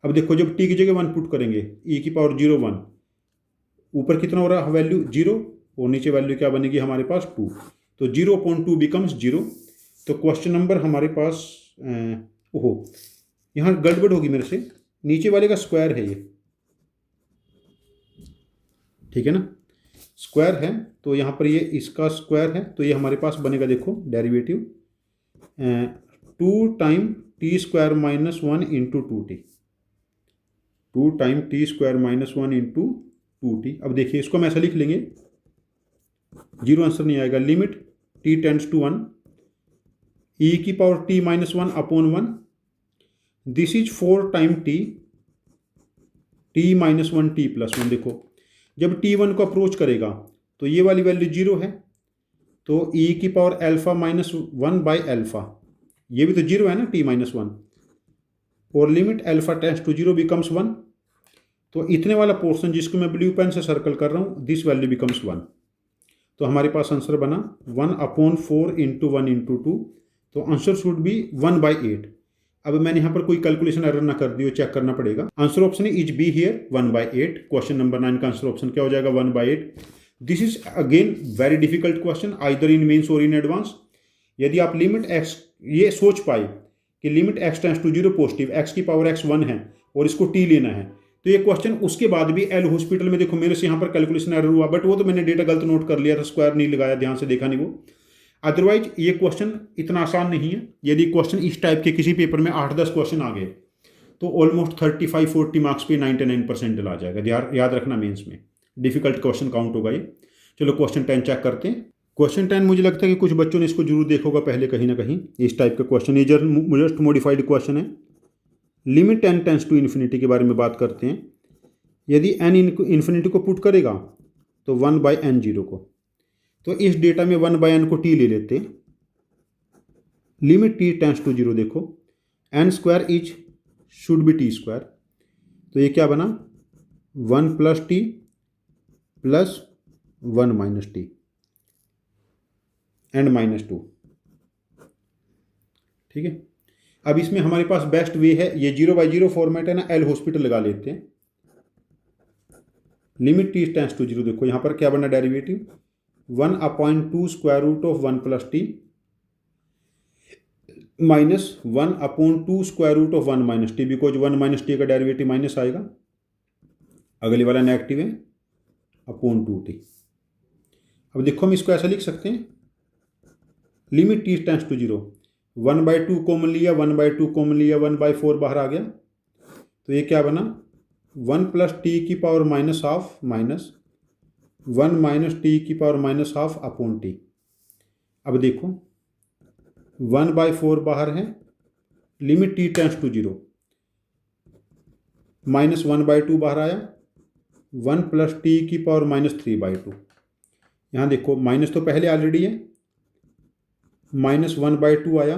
अब देखो जब t की जगह 1 पुट करेंगे, e की पावर 0 1, ऊपर कितना हो रहा है वैल्यू 0 और नीचे वैल्यू क्या बनेगी हमारे पास 2, तो 0 अपॉन 2 बिकम्स 0। तो क्वेश्चन नंबर हमारे पास ओहो यहाँ गड़बड़ होगी मेरे से, नीचे वाले का स्क्वायर है ये, ठीक है ना, स्क्वायर है तो यहाँ पर ये इसका स्क्वायर है, तो ये हमारे पास बनेगा देखो derivative 2 time T square minus 1 into 2t, 2 time T square minus 1 into 2t। अब देखिए इसको हम ऐसा लिख लेंगे, 0 आंसर नहीं आएगा, limit t tends to 1 e की power t minus 1 upon 1, this is 4 time t minus 1 t plus 1। देखो जब t1 को अप्रोच करेगा तो ये वाली वैल्यू 0 है, तो e की power alpha minus 1 by alpha, ये भी तो 0 है ना t माइनस 1, और limit alpha tends to 0 becomes 1। तो इतने वाला पोर्शन जिसको मैं ब्लू पेन से सर्कल कर रहा हूँ, दिस वैल्यू बिकम्स 1। तो हमारे पास आंसर बना 1 अपॉन 4 इंटू 1 इंटू 2, तो आंसर शुड बी 1 बाई 8। अब मैंने यहाँ पर कोई कैलकुलेशन एरर ना कर दी हो, चेक करना पड़ेगा। Answer option is B here 1 by 8। Question number 9 का आंसर ऑप्शन क्या हो जाएगा 1 by 8। This is again very difficult question either in mains और इन एडवांस। यदि आप लिमिट एक्स ये सोच पाए कि limit X tends to 0 positive X की पावर x 1 है और इसको t लेना है, तो ये क्वेश्चन उसके बाद भी एल हॉस्पिटल में देखो मेरे से यहाँ पर कैलकुलेशन एरर हुआ, बट वो तो मैंने डेटा गलत नोट कर लिया था, स्क्वायर नहीं लगाया, ध्यान से देखा नहीं वो। अदरवाइज ये क्वेश्चन इतना आसान नहीं है। यदि क्वेश्चन इस टाइप के किसी पेपर में 8-10 क्वेश्चन आ गए तो ऑलमोस्ट 35-40 मार्क्स पे 99% डला जाएगा, याद रखना मेंस में डिफिकल्ट क्वेश्चन काउंट होगा ये। चलो क्वेश्चन 10 चेक करते हैं। क्वेश्चन 10 मुझे लगता है कि कुछ बच्चों ने इसको जरूर देखा होगा पहले कहीं ना कहीं, इस टाइप का क्वेश्चन, ये जस्ट मॉडिफाइड क्वेश्चन है। Limit n tends to infinity के बारे में बात करते हैं। यदि n इन्फिनिटी को पुट करेगा तो 1 बाई n 0 को, तो इस डेटा में 1 बाई n को t ले लेते, लिमिट t टेंस टू 0, देखो n square is should be t square, तो ये क्या बना 1 plus T plus 1 minus T and -2। ठीक है, अब इसमें हमारे पास बेस्ट वे है, ये 0/0 फॉर्मेट है ना, एल हॉस्पिटल लगा लेते हैं। लिमिट टी टेंस टू 0, देखो यहाँ पर क्या बना derivative, 1/2 square root of 1 plus T minus 1/2 square root of 1 minus T, because 1 minus T का डेरिवेटिव माइनस आएगा, अगले वाला नेगेटिव है, अपॉन 2t। अब देखो हम इसको ऐसा लिख सकते हैं, limit T tends to 0, 1/2 common लिया, 1/2 कॉमन लिया, 1/4 बाहर आ गया, तो ये क्या बना, 1 प्लस टी की power minus half minus 1 minus t की power minus half upon t. अब देखो 1/4 बाहर है, limit T tends to 0, minus 1/2 बाहर आया, 1 प्लस टी की पावर माइनस 3/2। यहाँ देखो माइनस तो पहले ऑलरेडी है, माइनस 1/2 आया,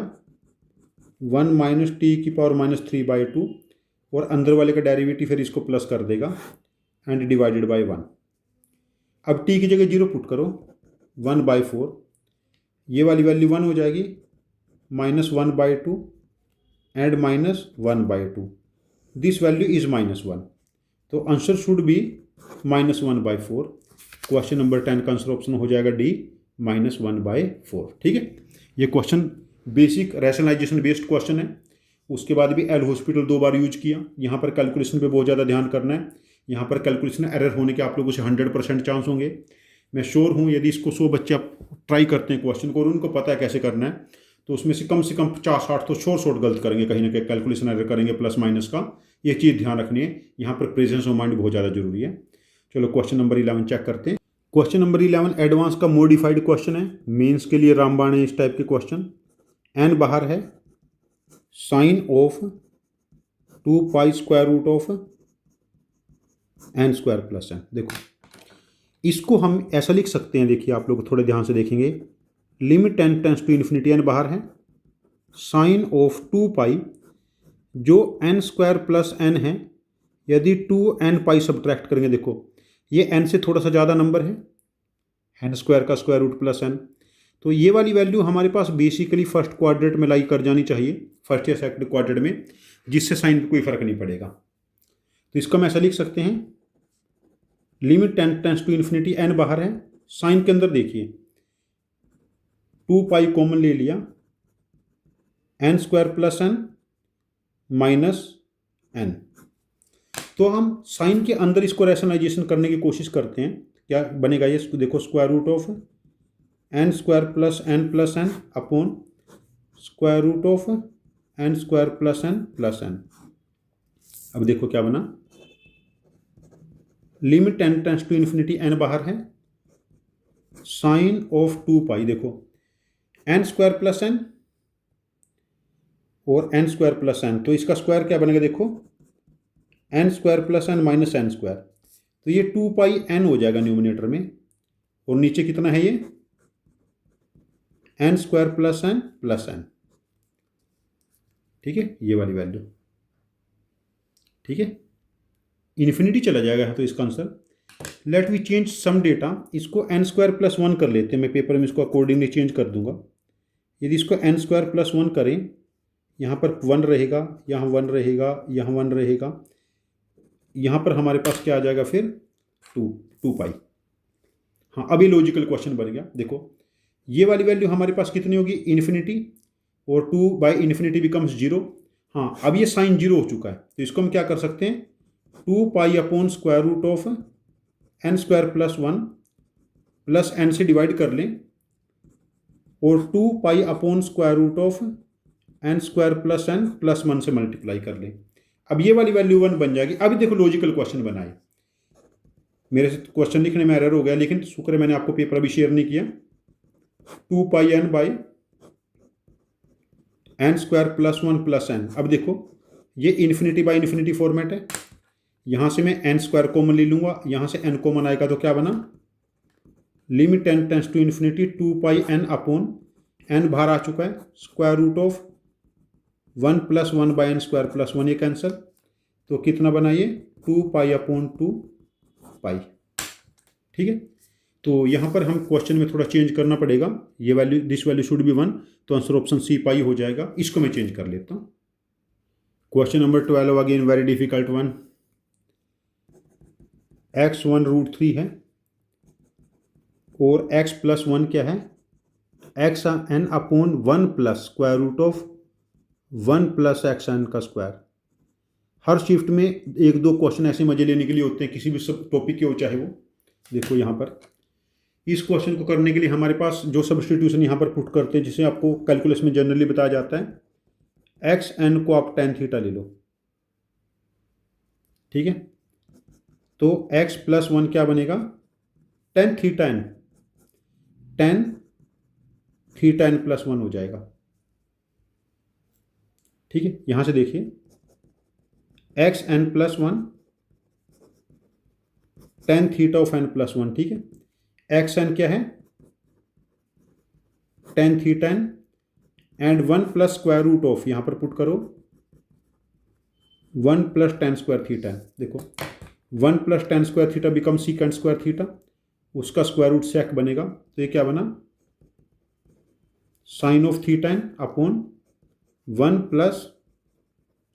1 माइनस टी की पावर माइनस 3/2, और अंदर वाले का डेरिवेटिव फिर इसको प्लस कर देगा, एंड डिवाइडेड बाय 1। अब टी की जगह 0 पुट करो, 1/4, ये वाली वैल्यू 1 हो जाएगी, minus 1/2 and minus 1/2, this value is -1, तो answer should B -1/4। Question number 10 का आंसर ऑप्शन हो जाएगा डी, -1/4। ठीक है, ये question basic rationalization based question है। उसके बाद भी एल हॉस्पिटल 2 बार यूज किया। यहाँ पर कैलकुलेशन पे बहुत ज़्यादा ध्यान करना है, यहाँ पर कैलकुलेशन एरर होने के आप लोगों से 100% चांस होंगे। मैं श्योर हूँ यदि इसको 100 बच्चे आप ट्राई करते हैं क्वेश्चन को और उनको पता है कैसे करना है, तो उसमें से कम 50-60 तो शॉर्ट गलत करेंगे, कहीं ना कहीं कैलकुलेशन एरर करेंगे प्लस माइनस का। ये चीज़ ध्यान रखनी है, यहाँ पर प्रेजेंस ऑफ माइंड बहुत ज़्यादा जरूरी है। चलो क्वेश्चन नंबर 11 चेक करते हैं। क्वेश्चन नंबर 11 एडवांस का मॉडिफाइड क्वेश्चन है, मेंस के लिए रामबाण है इस टाइप के क्वेश्चन। एन बाहर है, sine of 2 pi square root of N square plus N. देखो इसको हम ऐसा लिख सकते हैं, देखिए आप लोग थोड़े ध्यान से देखेंगे, limit N tends to infinity, N बाहर है, साइन ऑफ 2 पाई जो एन स्क्वायर प्लस एन है, यदि 2n पाई सब्ट्रैक्ट करेंगे, देखो ये n से थोड़ा सा ज़्यादा नंबर है, एन स्क्वायर का स्क्वायर रूट प्लस एन, तो ये वाली वैल्यू हमारे पास बेसिकली फर्स्ट क्वाड्रेंट में लाई कर जानी चाहिए, फर्स्ट या सेकंड क्वाड्रेंट में, जिससे साइन पे कोई फर्क नहीं पड़ेगा। तो इसको हम ऐसा लिख सकते हैं, limit N tends to infinity, N बाहर है, साइन के अंदर देखिए 2 पाई कॉमन ले लिया, N square plus N minus N. तो हम साइन के अंदर इसको रैशनलाइजेशन करने की कोशिश करते हैं, क्या बनेगा ये, देखो square root of N square plus N upon square root of N square plus N. अब देखो क्या बना, limit N tends to infinity, N बाहर है, साइन ऑफ 2 पाई, देखो एन स्क्वायर प्लस एन और एन स्क्वायर प्लस एन, तो इसका स्क्वायर क्या बनेगा, देखो N square plus N minus N square, तो ये 2 पाई एन हो जाएगा न्यूमिनेटर में, और नीचे कितना है ये एन स्क्वायर प्लस एन। ठीक है, ये वाली वैल्यू, ठीक है, इन्फिनिटी चला जाएगा तो इसका answer. Let we change some data, इसको एन स्क्वायर प्लस 1 कर लेते हैं, मैं पेपर में इसको अकॉर्डिंगली चेंज कर दूंगा। यदि इसको एन स्क्वायर प्लस 1 करें, यहाँ पर 1 रहेगा, यहाँ 1 रहेगा, यहाँ 1 रहेगा, यहाँ पर हमारे पास क्या आ जाएगा फिर 2 पाई। हाँ, अभी लॉजिकल क्वेश्चन बन गया। देखो ये वाली वैल्यू हमारे पास कितनी होगी, इन्फिनिटी, और 2 बाई इन्फिनिटी बिकम्स 0। हाँ, अब ये साइन 0 हो चुका है, तो इसको हम क्या कर सकते हैं, 2 pi upon square root of N square plus 1 plus N से डिवाइड कर लें, और 2 pi upon square root of N square plus N plus 1 से मल्टीप्लाई कर लें। अब ये वाली वैल्यू 1 बन जाएगी। अभी देखो लॉजिकल क्वेश्चन बनाए, मेरे से क्वेश्चन लिखने में एरर हो गया, लेकिन शुक्र है मैंने आपको पेपर अभी शेयर नहीं किया। 2 pi n by N square plus 1 plus N. अब देखो ये इन्फिनिटी बाई इन्फिनिटी फॉर्मेट है, यहाँ से मैं एन स्क्वायर कॉमन ले लूँगा, यहाँ से एन कॉमन आएगा, तो क्या बना, limit N tends to infinity 2 pi N upon N बाहर आ चुका है, square root of 1 plus 1 by N square plus 1, ये कैंसिल, तो कितना बना ये 2 पाई अपॉन 2 पाई। ठीक है, तो यहाँ पर हम क्वेश्चन में थोड़ा चेंज करना पड़ेगा, ये value, this value should be 1, तो आंसर ऑप्शन सी पाई हो जाएगा। इसको मैं चेंज कर लेता हूँ। Question number 12 again very difficult one. x1√3 है और x+1 क्या है, xn/1 plus square root of 1 plus xn का स्क्वायर। हर शिफ्ट में एक दो क्वेश्चन ऐसे मजे लेने के लिए होते हैं, किसी भी सब टॉपिक के हो चाहे वो। देखो यहाँ पर इस क्वेश्चन को करने के लिए हमारे पास जो सब्स्टिट्यूशन यहाँ पर पुट करते हैं, जिसे आपको कैलकुलस में जनरली बताया जाता है, xn को आप tan थीटा ले लो, ठीक है। तो x+1 क्या बनेगा, tan theta n, tan theta n+1 हो जाएगा, ठीक है। यहां से देखिए xn+1 tan theta of n+1, ठीक है। xn क्या है, tan theta n and 1 plus square root of, यहां पर पुट करो 1 प्लस tan स्क्वायर थीटा। देखो 1 plus tan square theta become secant square theta, उसका स्क्वायर रूट सेक बनेगा, तो ये क्या बना, sine of theta n upon 1 plus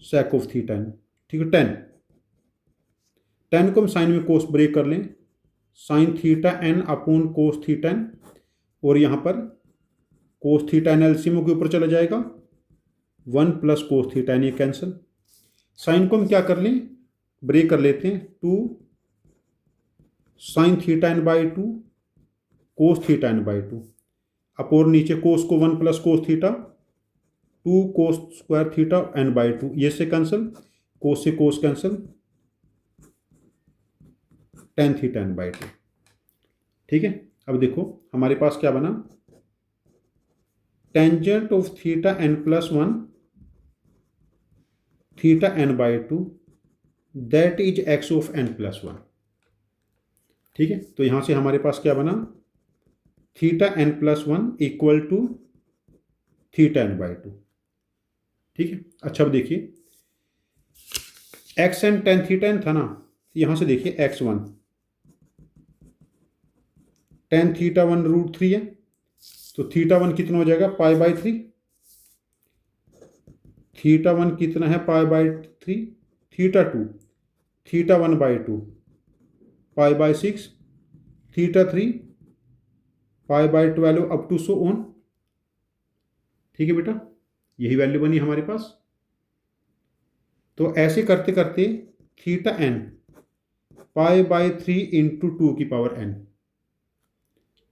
sec of theta n, ठीक है। tan को हम साइन में कोस ब्रेक कर लें, sine theta n upon cos theta n, और यहाँ पर कोस थीटा n एलसीएम के ऊपर चला जाएगा, 1 प्लस कोस थीटा n, ये कैंसिल। साइन को हम क्या कर लें, ब्रेक कर लेते हैं, 2 sine theta n/2 cos theta n/2, up और नीचे कोस को 1 plus cos theta, 2 cos square theta n/2, ये से कैंसिल, कोस से cos cancel, tan theta n/2, ठीक है। अब देखो हमारे पास क्या बना, tangent of theta n+1 theta n/2 that is x of n+1, ठीक है। तो यहां से हमारे पास क्या बना, theta n+1 equal to theta n/2, ठीक है। अच्छा अब देखिए xn tan थीटा n था ना, यहां से देखिए x1 tan थीटा 1√3 है, तो थीटा 1 कितना हो जाएगा, π/3, थीटा 1 कितना है, π/3, theta 2 theta 1/2 π/6, theta 3 π/12 up to so on, ठीक है बेटा, यही वैल्यू बनी हमारे पास। तो ऐसे करते करते थीटा n π/3 इंटू 2 की पावर n,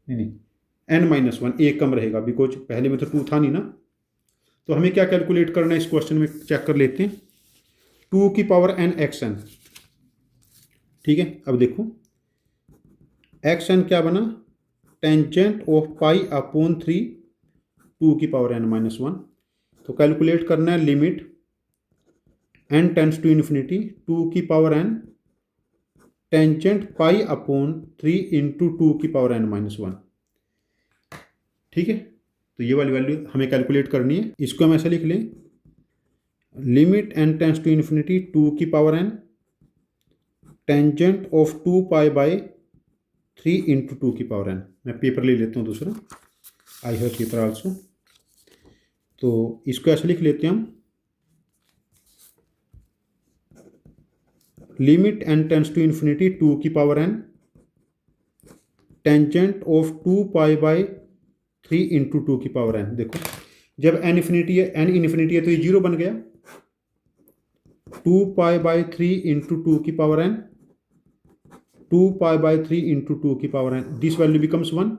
नहीं n-1, एक कम रहेगा, बिकॉज पहले में तो 2 था नहीं ना। तो हमें क्या कैलकुलेट करना है इस क्वेश्चन में, चेक कर लेते हैं, 2 की पावर n xn, ठीक है। अब देखो xn क्या बना, टेंजेंट ऑफ π/3 2 की पावर n-1, तो कैलकुलेट करना है limit n tends to infinity 2 की पावर n टेंजेंट π/3 इंटू 2 की पावर n-1, ठीक है। तो ये वाली वैल्यू हमें कैलकुलेट करनी है, इसको हम ऐसा लिख लें, limit n tends to infinity 2 की power n tangent of 2π/3 into 2 की पावर n। मैं पेपर ले लेता हूँ दूसरा, आई हैव पेपर आल्सो, तो इसको ऐसे लिख लेते हैं हम, limit n tends to infinity 2 की power n tangent of 2π/3 into 2 की पावर n। देखो जब n इन्फिनिटी है, n इन्फिनिटी है तो ये 0 बन गया, 2π/3 इंटू 2 की पावर n, 2π/3 इंटू 2 की power n, this value becomes 1,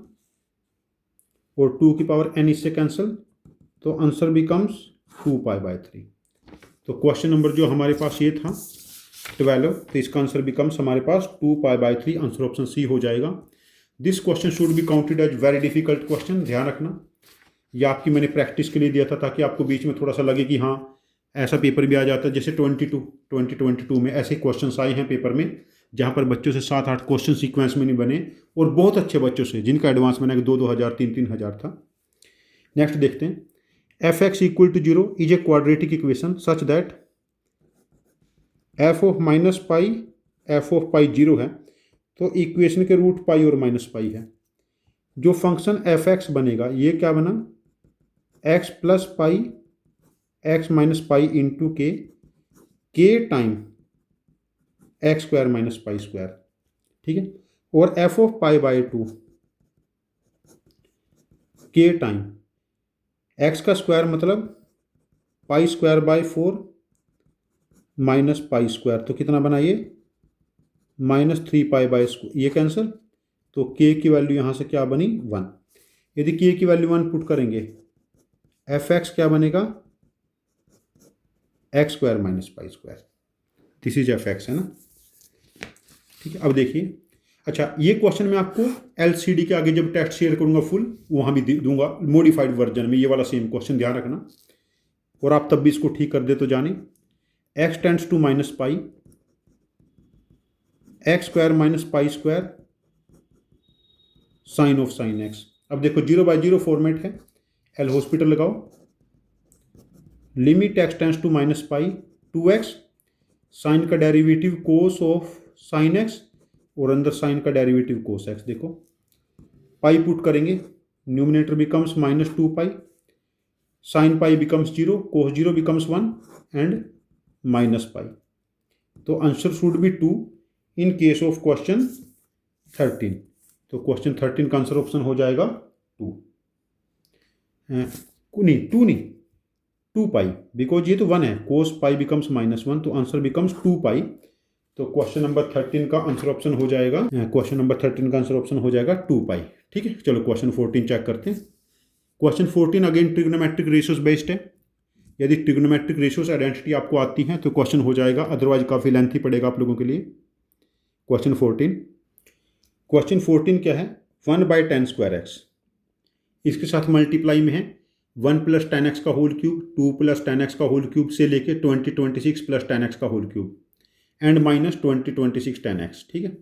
और 2 की पावर n इससे कैंसिल, तो आंसर बिकम्स 2π/3। तो क्वेश्चन नंबर जो हमारे पास ये था 12, तो इसका आंसर बिकम्स हमारे पास 2π/3, आंसर ऑप्शन सी हो जाएगा। This question should be counted as very difficult question, ध्यान रखना, ये आपकी मैंने प्रैक्टिस के लिए दिया था, ताकि आपको बीच में थोड़ा सा लगे कि हाँ ऐसा पेपर भी आ जाता है। जैसे 2022 में ऐसे क्वेश्चन आए हैं पेपर में, जहाँ पर बच्चों से 7-8 क्वेश्चन सीक्वेंस में नहीं बने, और बहुत अच्छे बच्चों से जिनका एडवांस मैंने 2-2 हज़ार 3-3 हज़ार था। नेक्स्ट देखते हैं, f(x = 0) is a quadratic equation such that f of -π f of π 0 है, तो इक्वेशन के रूट पाई और माइनस पाई है। जो फंक्शन एफ एक्स बनेगा ये क्या बना, x plus pi x minus pi into k time x square minus pi square, ठीक है। और f of pi by two k time x का स्क्वायर मतलब pi square by 4 minus pi square, तो कितना बना ये -3 पाई बाय स्क्वायर, ये कैंसिल, तो के की वैल्यू यहाँ से क्या बनी 1। यदि के की वैल्यू 1 पुट करेंगे एफ एक्स क्या बनेगा x square minus pi square, this is F x, है ना, ठीक है। अब देखिए, अच्छा ये क्वेश्चन मैं आपको एलसीडी के आगे जब टेस्ट शेयर करूंगा फुल वहाँ भी दूंगा मॉडिफाइड वर्जन में, ये वाला सेम क्वेश्चन ध्यान रखना, और आप तब भी इसको ठीक कर दे तो जाने। X tends to minus pi x square minus pi square sine of sine x. अब देखो 0/0 फॉर्मेट है, एल हॉस्पिटल लगाओ, limit x tends to minus pi 2x, sine का derivative cos of sine x और अंदर साइन का derivative cos x. देखो pi put करेंगे, numerator becomes -2 pi, sine pi becomes 0, cos 0 becomes 1 and minus pi, तो answer should B 2 in case of question 13। तो question 13 का answer option हो जाएगा 2 नहीं 2 पाई, बिकॉज ये तो 1 है, कोस पाई बिकम्स -1, तो आंसर बिकम्स 2 पाई। तो क्वेश्चन नंबर 13 का आंसर ऑप्शन हो जाएगा, क्वेश्चन नंबर 13 का आंसर ऑप्शन हो जाएगा 2 पाई, ठीक है। चलो क्वेश्चन 14 चेक करते हैं। Question 14 again trigonometric ratios based है। यदि ट्रिग्नोमेट्रिक रेशियोज आइडेंटिटी आपको आती है तो क्वेश्चन हो जाएगा, अदरवाइज काफ़ी लेंथी पड़ेगा आप लोगों के लिए। क्वेश्चन 14 क्या है, 1/10 स्क्वायर एक्स, इसके साथ मल्टीप्लाई में है 1 + 10x का होल क्यूब, 2 + 10x का होल क्यूब से लेके 2026 + 10x का होल क्यूब एंड -2026 10x, ठीक है।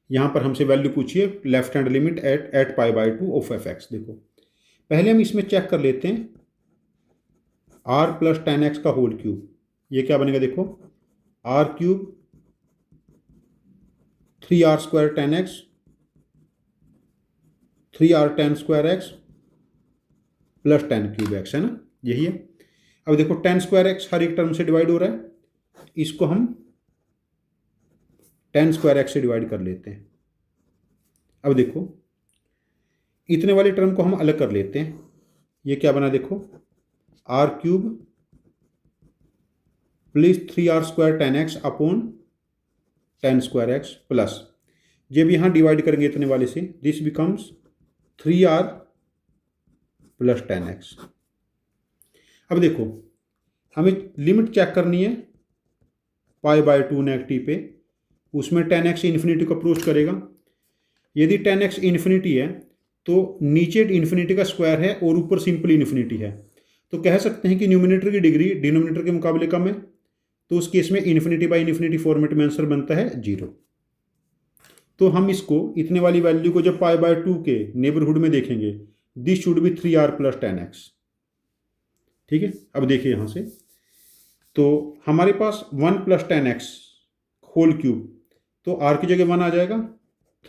यहाँ पर हमसे वैल्यू पूछिए लेफ्ट हैंड लिमिट एट पाई/2 ऑफ एफ एक्स। देखो पहले हम इसमें चेक कर लेते हैं r + 10x का होल क्यूब, ये क्या बनेगा, देखो r³ 3r² 10x 3r10 square x + 10³ x, है ना, यही है। अब देखो 10 स्क्वायर x हर एक टर्म से डिवाइड हो रहा है, इसको हम 10 स्क्वायर x से डिवाइड कर लेते हैं। अब देखो इतने वाली टर्म को हम अलग कर लेते हैं, ये क्या बना, देखो r³ + 3r² 10x upon 10 square x plus, जब यहाँ डिवाइड करेंगे इतने वाले से, दिस बिकम्स 3r + 10x। अब देखो हमें लिमिट चेक करनी है पाई/2 नेगेटिव पे, उसमें 10x इन्फिनिटी को अप्रोच करेगा। यदि 10x इन्फिनिटी है तो नीचे इन्फिनिटी का स्क्वायर है और ऊपर सिंपल इन्फिनिटी है, तो कह सकते हैं कि न्यूमिनेटर की डिग्री डिनोमिनेटर के मुकाबले कम है, तो उस केस में इन्फिनिटी/इन्फिनिटी फॉर्मेट में आंसर बनता है 0। तो हम इसको इतने वाली वैल्यू को जब पाई/2 के नेबरहुड में देखेंगे, this should B 3r + 10x, ठीक है। अब देखिए यहाँ से, तो हमारे पास 1 + 10x होल क्यूब, तो r की जगह 1 आ जाएगा,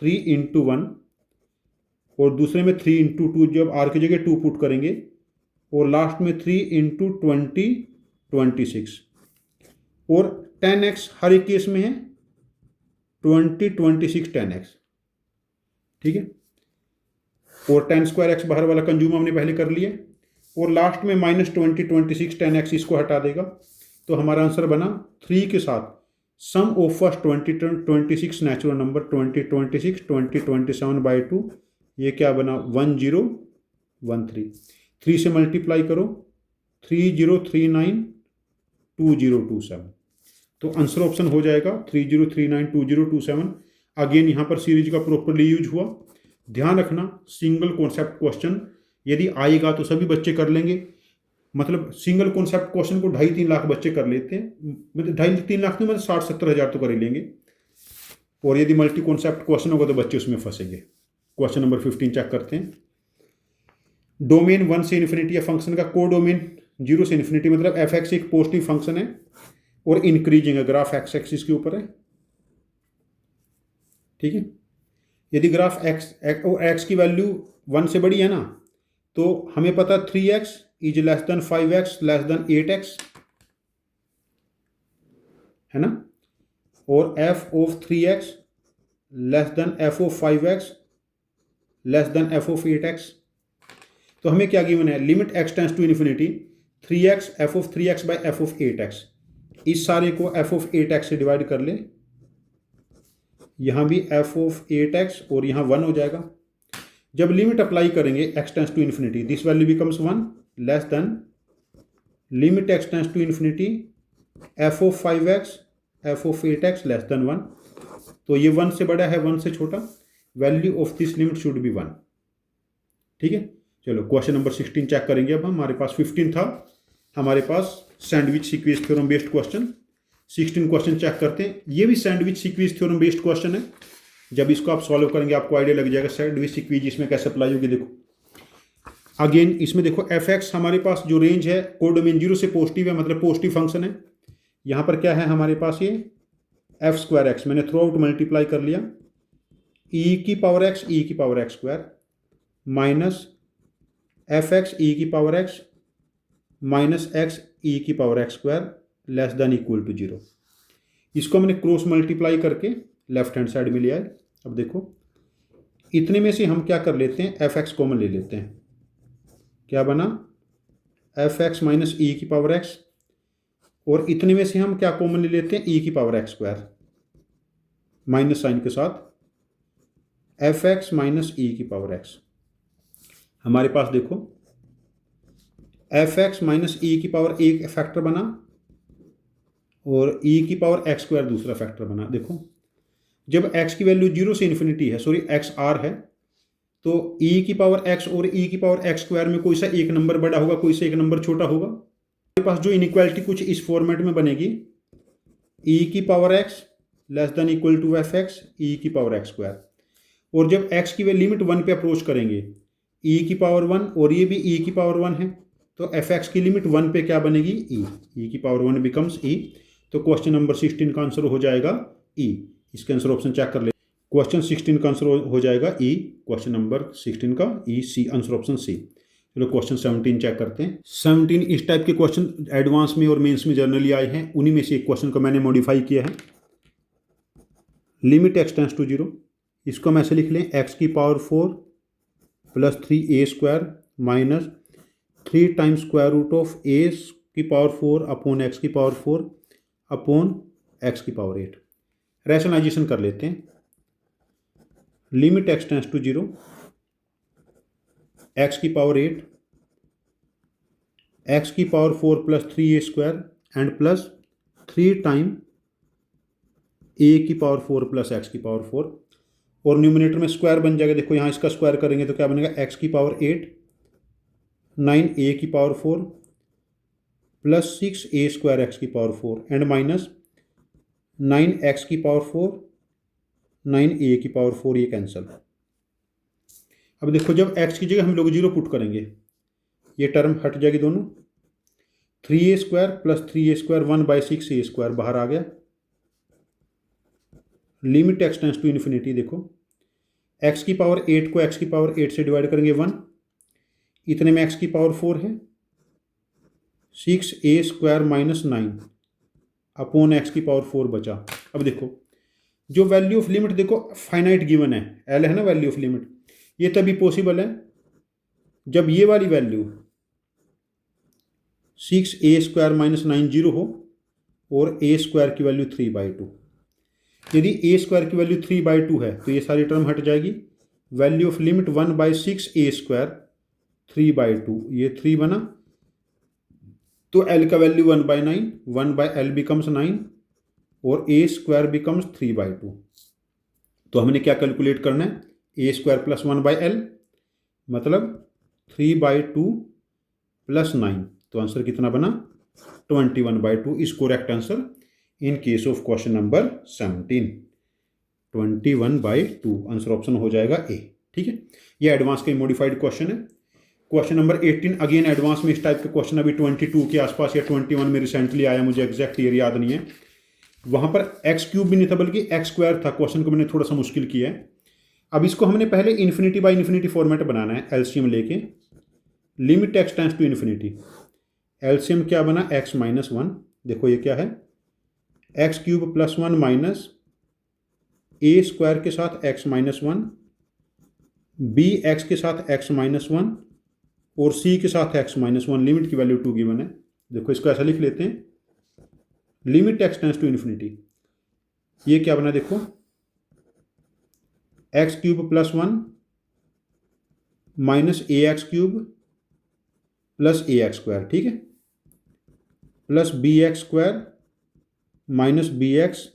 3 × 1, और दूसरे में 3 × 2, जब r की जगह 2 पुट करेंगे, और लास्ट में 3 × 20 26, और 10x हर एक केस में है 20 26 10x, ठीक है। और 10 स्क्वायर x बाहर वाला कंज्यूम हमने पहले कर लिया, और लास्ट में -20 26 10x इसको हटा देगा, तो हमारा आंसर बना 3 के साथ सम ऑफ फर्स्ट 26 नेचुरल नंबर 2026 2027/2, ये क्या बना 1013। 3 से मल्टीप्लाई करो 3039 2027, तो आंसर ऑप्शन हो जाएगा 3039 2027। अगेन यहाँ पर सीरीज का प्रॉपरली यूज हुआ। ध्यान रखना सिंगल कॉन्सेप्ट क्वेश्चन यदि आएगा तो सभी बच्चे कर लेंगे, मतलब सिंगल कॉन्सेप्ट क्वेश्चन को 2.5-3 लाख बच्चे कर लेते हैं, मतलब 2.5-3 लाख नहीं, मतलब 60-70 हज़ार तो कर ही लेंगे, और यदि मल्टी कॉन्सेप्ट क्वेश्चन होगा तो बच्चे उसमें फंसेंगे। क्वेश्चन नंबर 15 चेक करते हैं। डोमेन 1 से इन्फिनिटी है फंक्शन का, को डोमेन 0 से इन्फिनिटी, मतलब एफ एक्स एक पॉजिटिव फंक्शन है और इंक्रीजिंग है, ग्राफ एक्स एक्सिस के ऊपर है। ठीक है। यदि ग्राफ एक्स की वैल्यू 1 से बड़ी है ना, तो हमें पता 3x is less than 5x less than 8x, है ना, और f of 3x less than f of 5x less than f of 8x। तो हमें क्या गिवन है, limit x tends to infinity 3x f of 3x by f of 8x। इस सारे को f ऑफ 8x से डिवाइड कर ले, यहाँ भी f ऑफ 8x और यहाँ 1 हो जाएगा। जब लिमिट अप्लाई करेंगे x tends to infinity, this value becomes 1 less than limit x tends to infinity f of 5x f of 8x less than 1। तो ये 1 से बड़ा है, 1 से छोटा, value of this limit should be 1। ठीक है, चलो क्वेश्चन नंबर 16 चेक करेंगे। अब हमारे पास 15 था हमारे पास sandwich sequence theorem based question. 16 question check करते हैं। ये भी sandwich sequence theorem based question है। जब इसको आप सॉल्व करेंगे आपको आइडिया लग जाएगा सैंडविच सीक्वेंस इसमें कैसे अप्लाई होगी। देखो अगेन इसमें देखो f(x) हमारे पास जो रेंज है कोडोमेन 0 से पॉजिटिव है, मतलब पॉजिटिव फंक्शन है। यहाँ पर क्या है हमारे पास, ये f²x मैंने थ्रू आउट मल्टीप्लाई कर लिया, e की power x square minus f(x) e की power x minus x e की power x square less than equal to 0। इसको मैंने क्रॉस मल्टीप्लाई करके लेफ्ट हैंड साइड में लिया है। अब देखो इतने में से हम क्या कर लेते हैं, f(x) कॉमन ले लेते हैं। क्या बना, f(x) माइनस e की पावर x, और इतने में से हम क्या कॉमन ले लेते हैं, e की power x square minus sine के साथ f(x) माइनस e की पावर x। हमारे पास देखो f(x) माइनस e की पावर एक फैक्टर बना और e की पावर x स्क्वायर दूसरा फैक्टर बना। देखो जब x की वैल्यू 0 से इन्फिनिटी है, सॉरी x r है, तो e की पावर x और e की पावर x स्क्वायर में कोई सा एक नंबर बड़ा होगा, कोई सा एक नंबर छोटा होगा। हमारे पास जो इनइक्वालिटी कुछ इस फॉर्मेट में बनेगी, e की power x less than equal to f(x) e की पावर x स्क्वायर। और जब x की वे लिमिट 1 पे अप्रोच करेंगे, e की पावर 1 और ये भी e की पावर 1 है, तो f(x) की लिमिट 1 पे क्या बनेगी, e की पावर 1 बिकम्स e। तो क्वेश्चन नंबर 16 का आंसर हो जाएगा e। इसके आंसर ऑप्शन चेक कर ले। क्वेश्चन 16 का आंसर हो जाएगा ई, क्वेश्चन नंबर 16 का ई, सी, आंसर ऑप्शन सी। चलो क्वेश्चन 17 चेक करते हैं। 17 इस टाइप के क्वेश्चन एडवांस में और मेंस में जनरली आए हैं, उन्हीं में से एक क्वेश्चन को मैंने मॉडिफाई किया है। लिमिट x टेंड्स टू 0, इसको हम ऐसे लिख लें, x की power 4 plus 3a square minus 3 times square root of a की पावर 4 अपॉन x की पावर 4 अपॉन x की पावर 8। रैशनलाइजेशन कर लेते हैं। Limit x tends to 0, x की पावर 8, x की power 4 plus 3a square and plus 3 time a की power 4 plus x की पावर 4, और न्यूमिनेटर में स्क्वायर बन जाएगा। देखो यहाँ इसका स्क्वायर करेंगे तो क्या बनेगा, x की पावर 8 9a की power 4 plus 6a square x की पावर 4 एंड माइनस 9x की पावर 4 9a की पावर 4, ये कैंसिल। अब देखो जब x की जगह हम लोग 0 पुट करेंगे, ये टर्म हट जाएगी दोनों, 3a square plus 3a square 1/6a square बाहर आ गया। Limit x tends to infinity, देखो x की पावर 8 को x की पावर 8 से डिवाइड करेंगे 1, इतने में x की पावर 4 है, 6a square minus 9 upon x की पावर 4 बचा। अब देखो जो वैल्यू ऑफ लिमिट देखो फाइनाइट गिवन है, एल है ना वैल्यू ऑफ लिमिट, ये तभी पॉसिबल है जब ये वाली वैल्यू 6a स्क्वायर माइनस 9 0 हो और a स्क्वायर की वैल्यू 3/2। यदि a स्क्वायर की वैल्यू 3/2 है तो ये सारी टर्म हट जाएगी। Value of limit 1/6a square 3/2, ये 3 बना, तो l का वैल्यू 1/9, 1/l बिकम्स 9 और a स्क्वायर बिकम्स 3/2। तो हमने क्या कैलकुलेट करना है, a स्क्वायर प्लस 1/l मतलब 3/2 प्लस 9, तो आंसर कितना बना 21/2 is correct answer in case of question number 17। 21/2 answer option हो जाएगा ए। ठीक है, ये एडवांस का मॉडिफाइड क्वेश्चन है। क्वेश्चन नंबर 18 अगेन एडवांस में इस टाइप का क्वेश्चन अभी 22 के आसपास या 21 में रिसेंटली आया, मुझे एग्जैक्ट ईयर याद नहीं है। वहाँ पर एक्स क्यूब भी नहीं था बल्कि एक्स स्क्वायर था। क्वेश्चन को मैंने थोड़ा सा मुश्किल किया है। अब इसको हमने पहले इन्फिनिटी बाई इन्फिनिटी फॉर्मेट बनाना है, एलसीएम लेके। Limit x tends to infinity, LCM क्या बना, एक्स माइनस वन। देखो ये क्या है, x cube plus one minus ए स्क्वायर के साथ x minus one, B x के साथ एक्स माइनस वन और सी के साथ एक्स माइनस वन। लिमिट की वैल्यू 2 गिवन है। देखो इसको ऐसा लिख लेते हैं, limit x tends to infinity. ये क्या बना, देखो x cube plus one minus a x cube plus a x square, ठीक है, plus b x square minus b x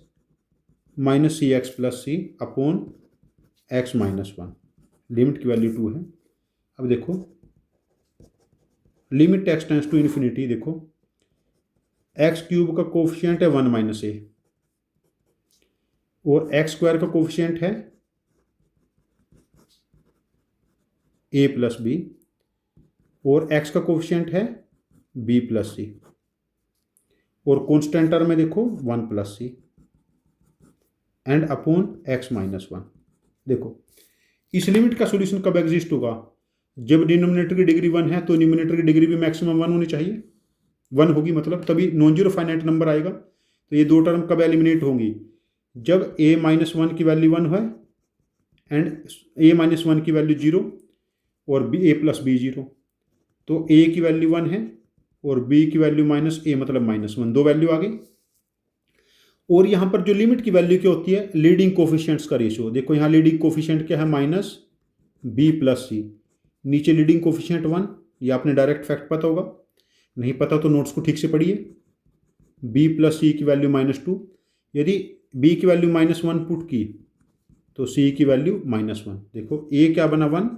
minus c x plus c upon x minus one. Limit की value 2 है। अब देखो limit x tends to infinity, देखो x cube का coefficient है 1 minus ए और एक्स स्क्वायर का कोफिशिएंट है ए प्लस बी और एक्स का कोफिशिएंट है बी प्लस सी और कॉन्स्टेंट टर्म में देखो 1 plus C and upon x minus one. देखो इस लिमिट का सॉल्यूशन कब एग्जिस्ट होगा, जब डिनोमिनेटर की डिग्री 1 है तो न्यूमिनेटर की डिग्री भी मैक्सिमम 1 होनी चाहिए। 1 होगी मतलब तभी नॉन जीरो फाइनाइट नंबर आएगा। तो ये दो टर्म कब एलिमिनेट होंगी, जब ए माइनस वन की वैल्यू 1 है एंड ए माइनस वन की वैल्यू 0 और बी ए प्लस बी 0। तो ए की वैल्यू 1 है और बी की वैल्यू माइनस ए मतलब माइनस वन, दो वैल्यू आ गई। और यहाँ पर जो लिमिट की वैल्यू क्या होती है, लीडिंग कोफिशिएंट्स का रेशियो। देखो यहाँ लीडिंग कोफिशिएंट क्या है, माइनस बी प्लस सी, नीचे लीडिंग कोफिशिएंट 1। ये आपने डायरेक्ट फैक्ट पता होगा, नहीं पता तो नोट्स को ठीक से पढ़िए। बी प्लस सी की वैल्यू -2, यदि बी की वैल्यू -1 पुट की तो सी की वैल्यू -1। देखो ए क्या बना 1,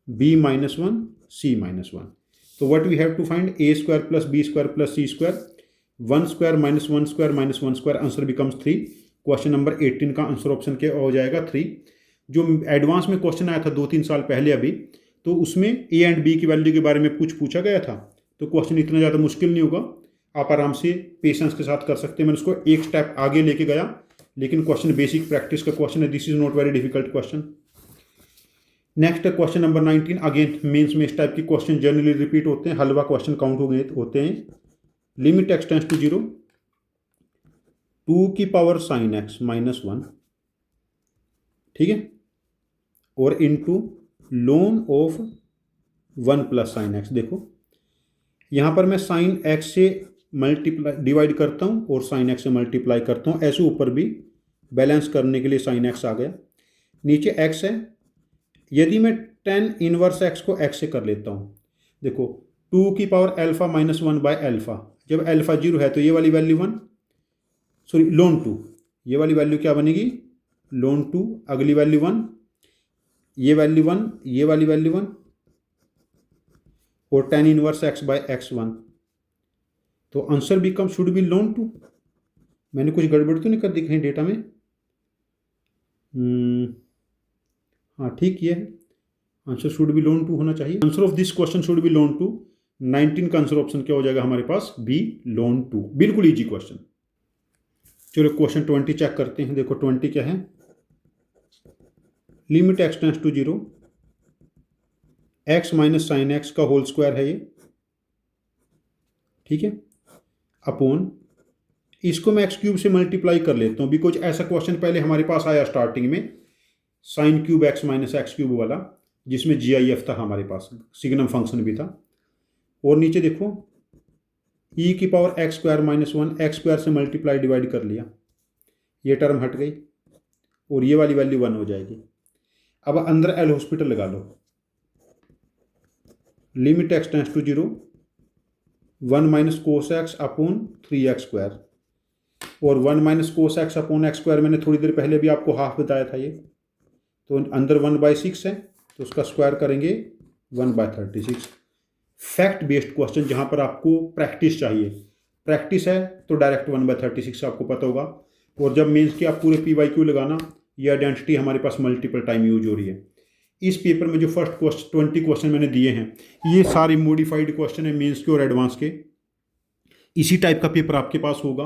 बी -1, सी -1। तो what we have to find, A square plus B square plus C square, 1 square minus 1 square minus 1 square, answer becomes 3। Question number 18 का आंसर ऑप्शन क्या हो जाएगा, 3। जो एडवांस में क्वेश्चन आया था 2-3 साल पहले अभी, तो उसमें ए एंड बी की वैल्यू के बारे में पूछा गया था। तो क्वेश्चन इतना ज़्यादा मुश्किल नहीं होगा, आप आराम से पेशेंस के साथ कर सकते हैं। मैंने उसको एक स्टेप आगे लेके गया, लेकिन क्वेश्चन बेसिक प्रैक्टिस का क्वेश्चन है, this is not very difficult question. Next question number 19। Again mains में इस टाइप के क्वेश्चन जनरली रिपीट होते हैं, हलवा क्वेश्चन काउंट हो गए होते हैं। लिमिट एक्स टेंड्स टू 0, 2 की पावर साइन एक्स -1, ठीक है, और into ln of 1 plus sine x. देखो यहाँ पर मैं साइन एक्स से मल्टीप्लाई डिवाइड करता हूँ और साइन एक्स से मल्टीप्लाई करता हूँ, ऐसे ऊपर भी बैलेंस करने के लिए साइन एक्स आ गया, नीचे एक्स है। यदि मैं tan इनवर्स एक्स को एक्स से कर लेता हूँ, देखो 2 की पावर अल्फा -1 बाय अल्फा, जब अल्फा 0 है तो ये वाली वैल्यू 1, सॉरी ln 2, ये वाली वैल्यू क्या बनेगी ln 2, अगली वैल्यू 1, ये वैल्यू 1, ये वाली वैल्यू 1 और tan inverse x by x1। तो answer become should be ln 2। मैंने कुछ गड़बड़ तो नहीं कर दी कहीं डेटा में? हाँ ठीक ये है, आंसर शुड बी ln 2 होना चाहिए। Answer of this question should be ln 2। 19 का आंसर ऑप्शन क्या हो जाएगा हमारे पास, बी ln 2। बिल्कुल इजी क्वेश्चन। चलो क्वेश्चन 20 चेक करते हैं। देखो 20 क्या है, limit x tends to 0, X minus sine X का होल स्क्वायर है ये, ठीक है, अपॉन इसको मैं एक्स क्यूब से मल्टीप्लाई कर लेता हूँ, बिकॉज ऐसा क्वेश्चन पहले हमारे पास आया स्टार्टिंग में, sine cube x minus x cube वाला, जिसमें GIF था हमारे पास, सिग्नम फंक्शन भी था। और नीचे देखो e की power x square -1, x square से मल्टीप्लाई डिवाइड कर लिया, ये टर्म हट गई और ये वाली वैल्यू 1 हो जाएगी। अब अंदर एल हॉस्पिटल लगा लो, limit x tends to 0, 1 minus cos x upon 3x square, और 1 minus cos x upon x square मैंने थोड़ी देर पहले भी आपको हाफ बताया था ये। तो अंदर 1/6 है तो उसका स्क्वायर करेंगे 1/36। फैक्ट बेस्ड क्वेश्चन जहाँ पर आपको प्रैक्टिस चाहिए, प्रैक्टिस है तो डायरेक्ट 1/36 आपको पता होगा। और जब मेंस की आप पूरे PYQ लगाना, ये आइडेंटिटी हमारे पास मल्टीपल टाइम यूज हो रही है। इस पेपर में जो फर्स्ट 20 क्वेश्चन मैंने दिए हैं, ये सारे मॉडिफाइड क्वेश्चन है मेंस के और एडवांस के। इसी टाइप का पेपर आपके पास होगा,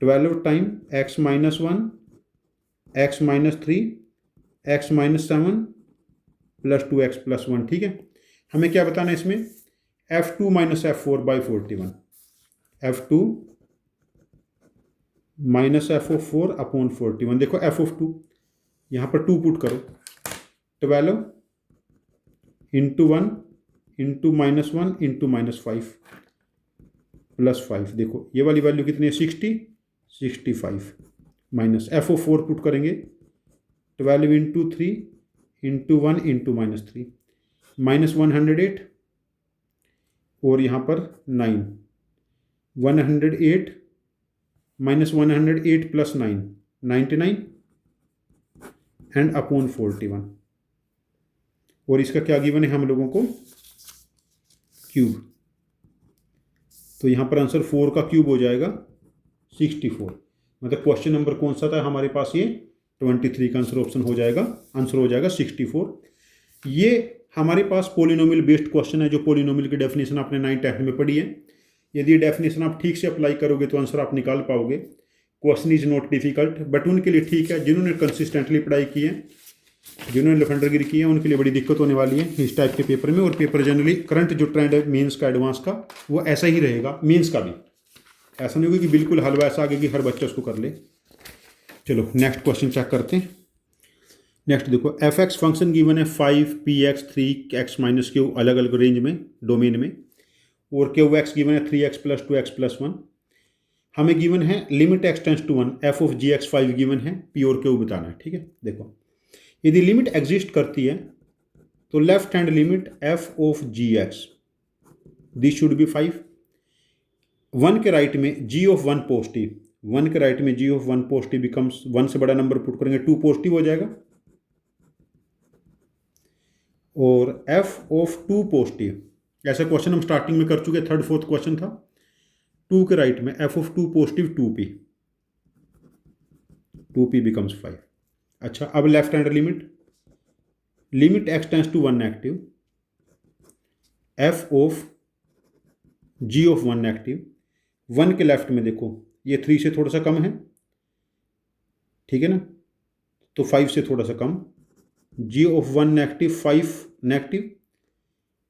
12 time x minus 1 x minus 3 x minus 7 plus 2x plus 1। ठीक है, हमें क्या बताना है इसमें, f2 minus f4 by 41, f2 minus f4 upon 41। देखो f ऑफ 2 यहाँ पर 2 पुट करो, 12 into 1 into minus 1 into minus 5 plus 5। देखो ये वाली वैल्यू कितनी है, 65 माइनस f ऑफ 4 पुट करेंगे, 12 into 3 into 1 into minus 3 minus 108 और यहाँ पर 9, 108 माइनस 108 प्लस 9 99 एंड अपॉन 41। और इसका क्या गिवन है हम लोगों को, क्यूब। तो यहाँ पर आंसर 4 का क्यूब हो जाएगा 64। मतलब क्वेश्चन नंबर कौन सा था हमारे पास, ये 23 का आंसर ऑप्शन हो जाएगा, आंसर हो जाएगा 64। ये हमारे पास पोलिनोमियल बेस्ड क्वेश्चन है, जो पोलिनोमियल की डेफिनेशन आपने 9th 10th में पढ़ी है। यदि ये डेफिनेशन आप ठीक से अप्लाई करोगे तो आंसर आप निकाल पाओगे। Question is not difficult, but उनके लिए ठीक है जिन्होंने कंसिस्टेंटली पढ़ाई की है, जिन्होंने लफंडरगिरी की है, उनके लिए बड़ी दिक्कत होने वाली है इस टाइप के पेपर में। और पेपर जनरली करंट जो ट्रेंड है मेंस का, एडवांस का, वो ऐसा ही रहेगा, मेंस का भी ऐसा नहीं होगा कि बिल्कुल हलवा ऐसा आगे कि हर बच्चा उसको कर ले। चलो नेक्स्ट क्वेश्चन चेक करते हैं। नेक्स्ट देखो, एफ एक्स फंक्शन गिवन है 5px 3x माइनस क्यू अलग अलग रेंज में, डोमेन में, और क्यू एक्स गिवन है 3x प्लस 2x प्लस 1। हमें गिवन है limit x tends to 1 F of ji X 5 given है, पी और क्यू बताना है। ठीक है, देखो यदि लिमिट एग्जिस्ट करती है तो left hand limit f of ji x this should be 5। 1 के राइट में जी ऑफ 1 पॉजिटिव, 1 के राइट में जी ऑफ 1 पॉजिटिव बिकम्स, 1 से बड़ा नंबर पुट करेंगे 2 पॉजिटिव हो जाएगा, और एफ ऑफ 2 पॉजिटिव, ऐसा क्वेश्चन हम स्टार्टिंग में कर चुके, 3rd 4th क्वेश्चन था। 2 के राइट में F of 2 positive 2p becomes 5। अच्छा, अब left hand limit x tends to 1 negative f of g of 1 negative. 1 के लेफ्ट में देखो ये 3 से थोड़ा सा कम है, ठीक है ना, तो 5 से थोड़ा सा कम, जी ऑफ 1 नेगेटिव 5 नेगेटिव,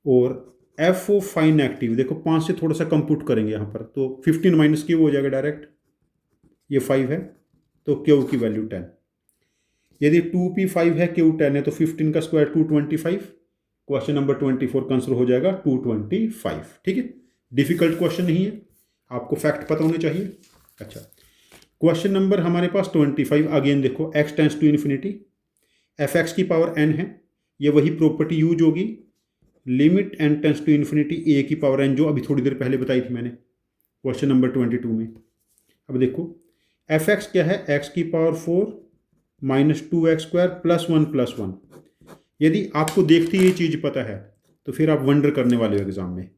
और एफ ऑफ 5 नेगेटिव देखो 5 से थोड़ा सा कम पुट करेंगे यहाँ पर, तो 15 माइनस क्यू हो जाएगा डायरेक्ट, ये 5 है तो क्यू की वैल्यू 10। यदि 2p 5 है क्यू 10 है तो 15 का स्क्वायर 225। क्वेश्चन नंबर 24 का आंसर हो जाएगा 225। ठीक है, डिफिकल्ट क्वेश्चन नहीं है, आपको फैक्ट पता होने चाहिए। अच्छा, क्वेश्चन नंबर हमारे पास 25 अगेन देखो, x tends to infinity f x की पावर n है, ये वही प्रॉपर्टी यूज होगी, limit n tends to infinity a की पावर n, जो अभी थोड़ी देर पहले बताई थी मैंने क्वेश्चन नंबर 22 में। अब देखो एफ एक्स क्या है, x की power 4 minus 2x square plus 1 यदि आपको देखते ये चीज़ पता है तो फिर आप वंडर करने वाले हो एग्जाम में,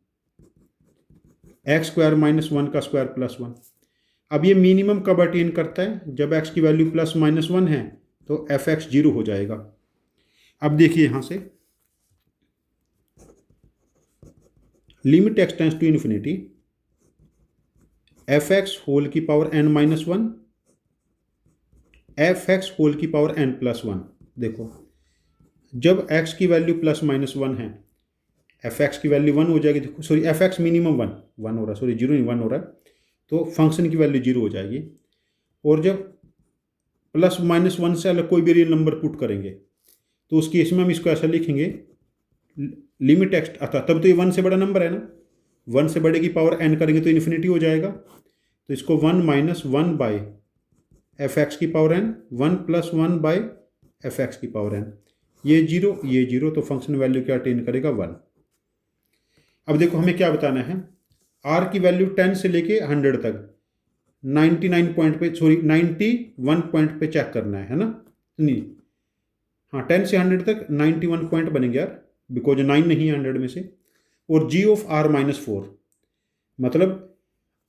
x स्क्वायर माइनस 1 का स्क्वायर प्लस 1। अब ये मिनिमम कब अटेन करता है, जब x की वैल्यू प्लस माइनस 1 है तो एफ एक्स 0 हो जाएगा। अब देखिए यहां से limit x tends to infinity f x whole की power n minus 1 f x whole की पावर n प्लस 1। देखो जब x की वैल्यू प्लस माइनस 1 है, एफ एक्स की वैल्यू 1 हो जाएगी, देखो सॉरी एफ एक्स मिनिमम 1 हो रहा है, सॉरी 0 नहीं 1 हो रहा है, तो फंक्शन की वैल्यू 0 हो जाएगी। और जब प्लस माइनस 1 से अलग कोई भी रियल नंबर पुट करेंगे तो उस केस में हम इसको ऐसा लिखेंगे, लिमिट एक्स, अतः तब तो ये 1 से बड़ा नंबर है ना, 1 से बड़े की पावर n करेंगे तो इन्फिनिटी हो जाएगा, तो इसको 1 माइनस 1 बाई एफ एक्स की power n, 1 plus 1 by F x की पावर n, ये 0, तो फंक्शन वैल्यू क्या अटेन करेगा 1। अब देखो हमें क्या बताना है, r की वैल्यू 10 से लेके 100 तक 91 पॉइंट पे चेक करना है ना, नहीं हाँ 10 से 100 तक 91 पॉइंट बनेंगे यार, बिकॉज 9 नहीं है 100 में से। और जी ऑफ r माइनस 4, मतलब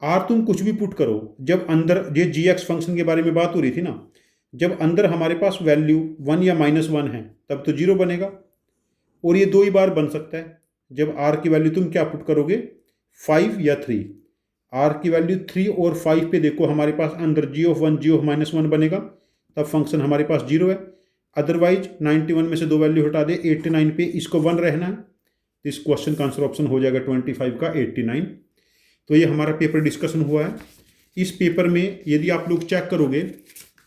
r तुम कुछ भी पुट करो, जब अंदर ये जी एक्स फंक्शन के बारे में बात हो रही थी ना, जब अंदर हमारे पास वैल्यू 1 या माइनस 1 है तब तो 0 बनेगा, और ये 2 ही बार बन सकता है, जब r की वैल्यू तुम क्या पुट करोगे 5 या 3, आर की वैल्यू 3 और 5 पे देखो हमारे पास अंडर g(1) g(-1) बनेगा, तब फंक्शन हमारे पास 0 है। अदरवाइज 91 में से 2 वैल्यू हटा दे, 89 पे इसको 1 रहना है, तो इस क्वेश्चन का आंसर ऑप्शन हो जाएगा 25 का 89। तो ये हमारा पेपर डिस्कशन हुआ है। इस पेपर में यदि आप लोग चेक करोगे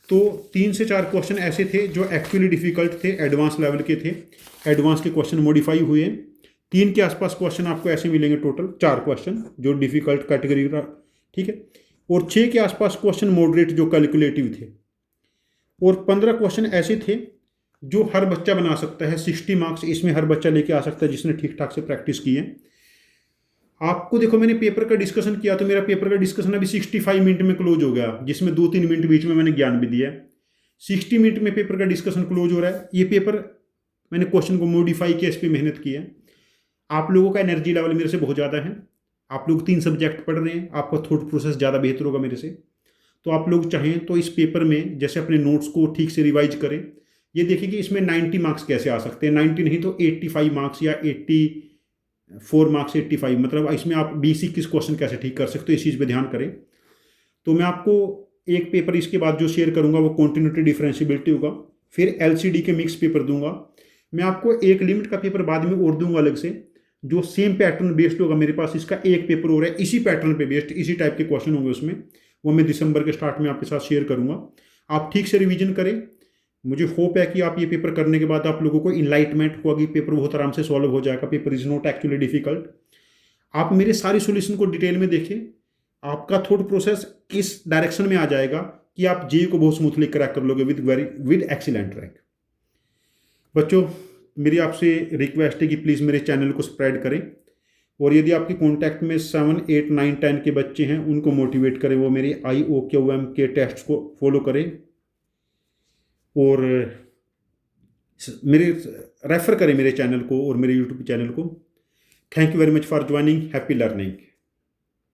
तो 3 से 4 क्वेश्चन ऐसे थे जो एक्चुअली डिफिकल्ट थे, एडवांस लेवल के थे, एडवांस के क्वेश्चन मॉडिफाई हुए हैं। 3 के आसपास क्वेश्चन आपको ऐसे मिलेंगे, टोटल 4 क्वेश्चन जो डिफिकल्ट कैटेगरी का, ठीक है। और 6 के आसपास क्वेश्चन मॉडरेट जो कैलकुलेटिव थे, और 15 क्वेश्चन ऐसे थे जो हर बच्चा बना सकता है। 60 मार्क्स इसमें हर बच्चा लेके आ सकता है जिसने ठीक ठाक से प्रैक्टिस की है। आपको देखो मैंने पेपर का डिस्कशन किया तो मेरा पेपर का डिस्कशन अभी 65 मिनट में क्लोज हो गया, जिसमें 2-3 मिनट बीच में मैंने ज्ञान भी दिया है। 60 मिनट में पेपर का डिस्कशन क्लोज हो रहा है। ये पेपर मैंने क्वेश्चन को मॉडिफाई किया, इस पर मेहनत की है। आप लोगों का एनर्जी लेवल मेरे से बहुत ज़्यादा है, आप लोग 3 सब्जेक्ट पढ़ रहे हैं, आपका थॉट प्रोसेस ज़्यादा बेहतर होगा मेरे से। तो आप लोग चाहें तो इस पेपर में जैसे अपने नोट्स को ठीक से रिवाइज करें। ये देखिए कि इसमें 90 मार्क्स कैसे आ सकते हैं, 90 नहीं तो 85 मार्क्स या 84 मार्क्स, 85, मतलब इसमें आप 20-21 क्वेश्चन कैसे ठीक कर सकते हो, इस चीज़ पे ध्यान करें। तो मैं आपको एक पेपर इसके बाद जो शेयर करूंगा वो कॉन्टिन्यूटी डिफरेंशिएबिलिटी होगा, फिर एलसीडी के मिक्स पेपर दूंगा। मैं आपको एक लिमिट का पेपर बाद में और दूंगा अलग से, जो सेम पैटर्न बेस्ड होगा। मेरे पास इसका एक पेपर हो रहा है इसी पैटर्न पे बेस्ड, इसी टाइप के क्वेश्चन होंगे उसमें, वो मैं दिसंबर के स्टार्ट में आपके साथ शेयर करूंगा। आप ठीक से रिवीजन करें। मुझे होप है कि आप ये पेपर करने के बाद आप लोगों को इनलाइटमेंट होगा कि पेपर बहुत आराम से सॉल्व हो जाएगा। Paper is not actually difficult. आप मेरे सारी सॉल्यूशन को डिटेल में देखें, आपका थॉट प्रोसेस इस डायरेक्शन में आ जाएगा कि आप जेईई को बहुत स्मूथली क्रैक कर लोगे विद एक्सीलेंट रैंक। बच्चों, मेरी आपसे रिक्वेस्ट है कि प्लीज़ मेरे चैनल को स्प्रेड करें, और यदि आपके कॉन्टैक्ट में 7, 8, 9, 10 के बच्चे हैं उनको मोटिवेट करें, वो मेरे IOQM के टेस्ट को फॉलो करें, और मेरे रेफ़र करें मेरे चैनल को और मेरे यूट्यूब चैनल को। Thank you very much for joining. Happy learning.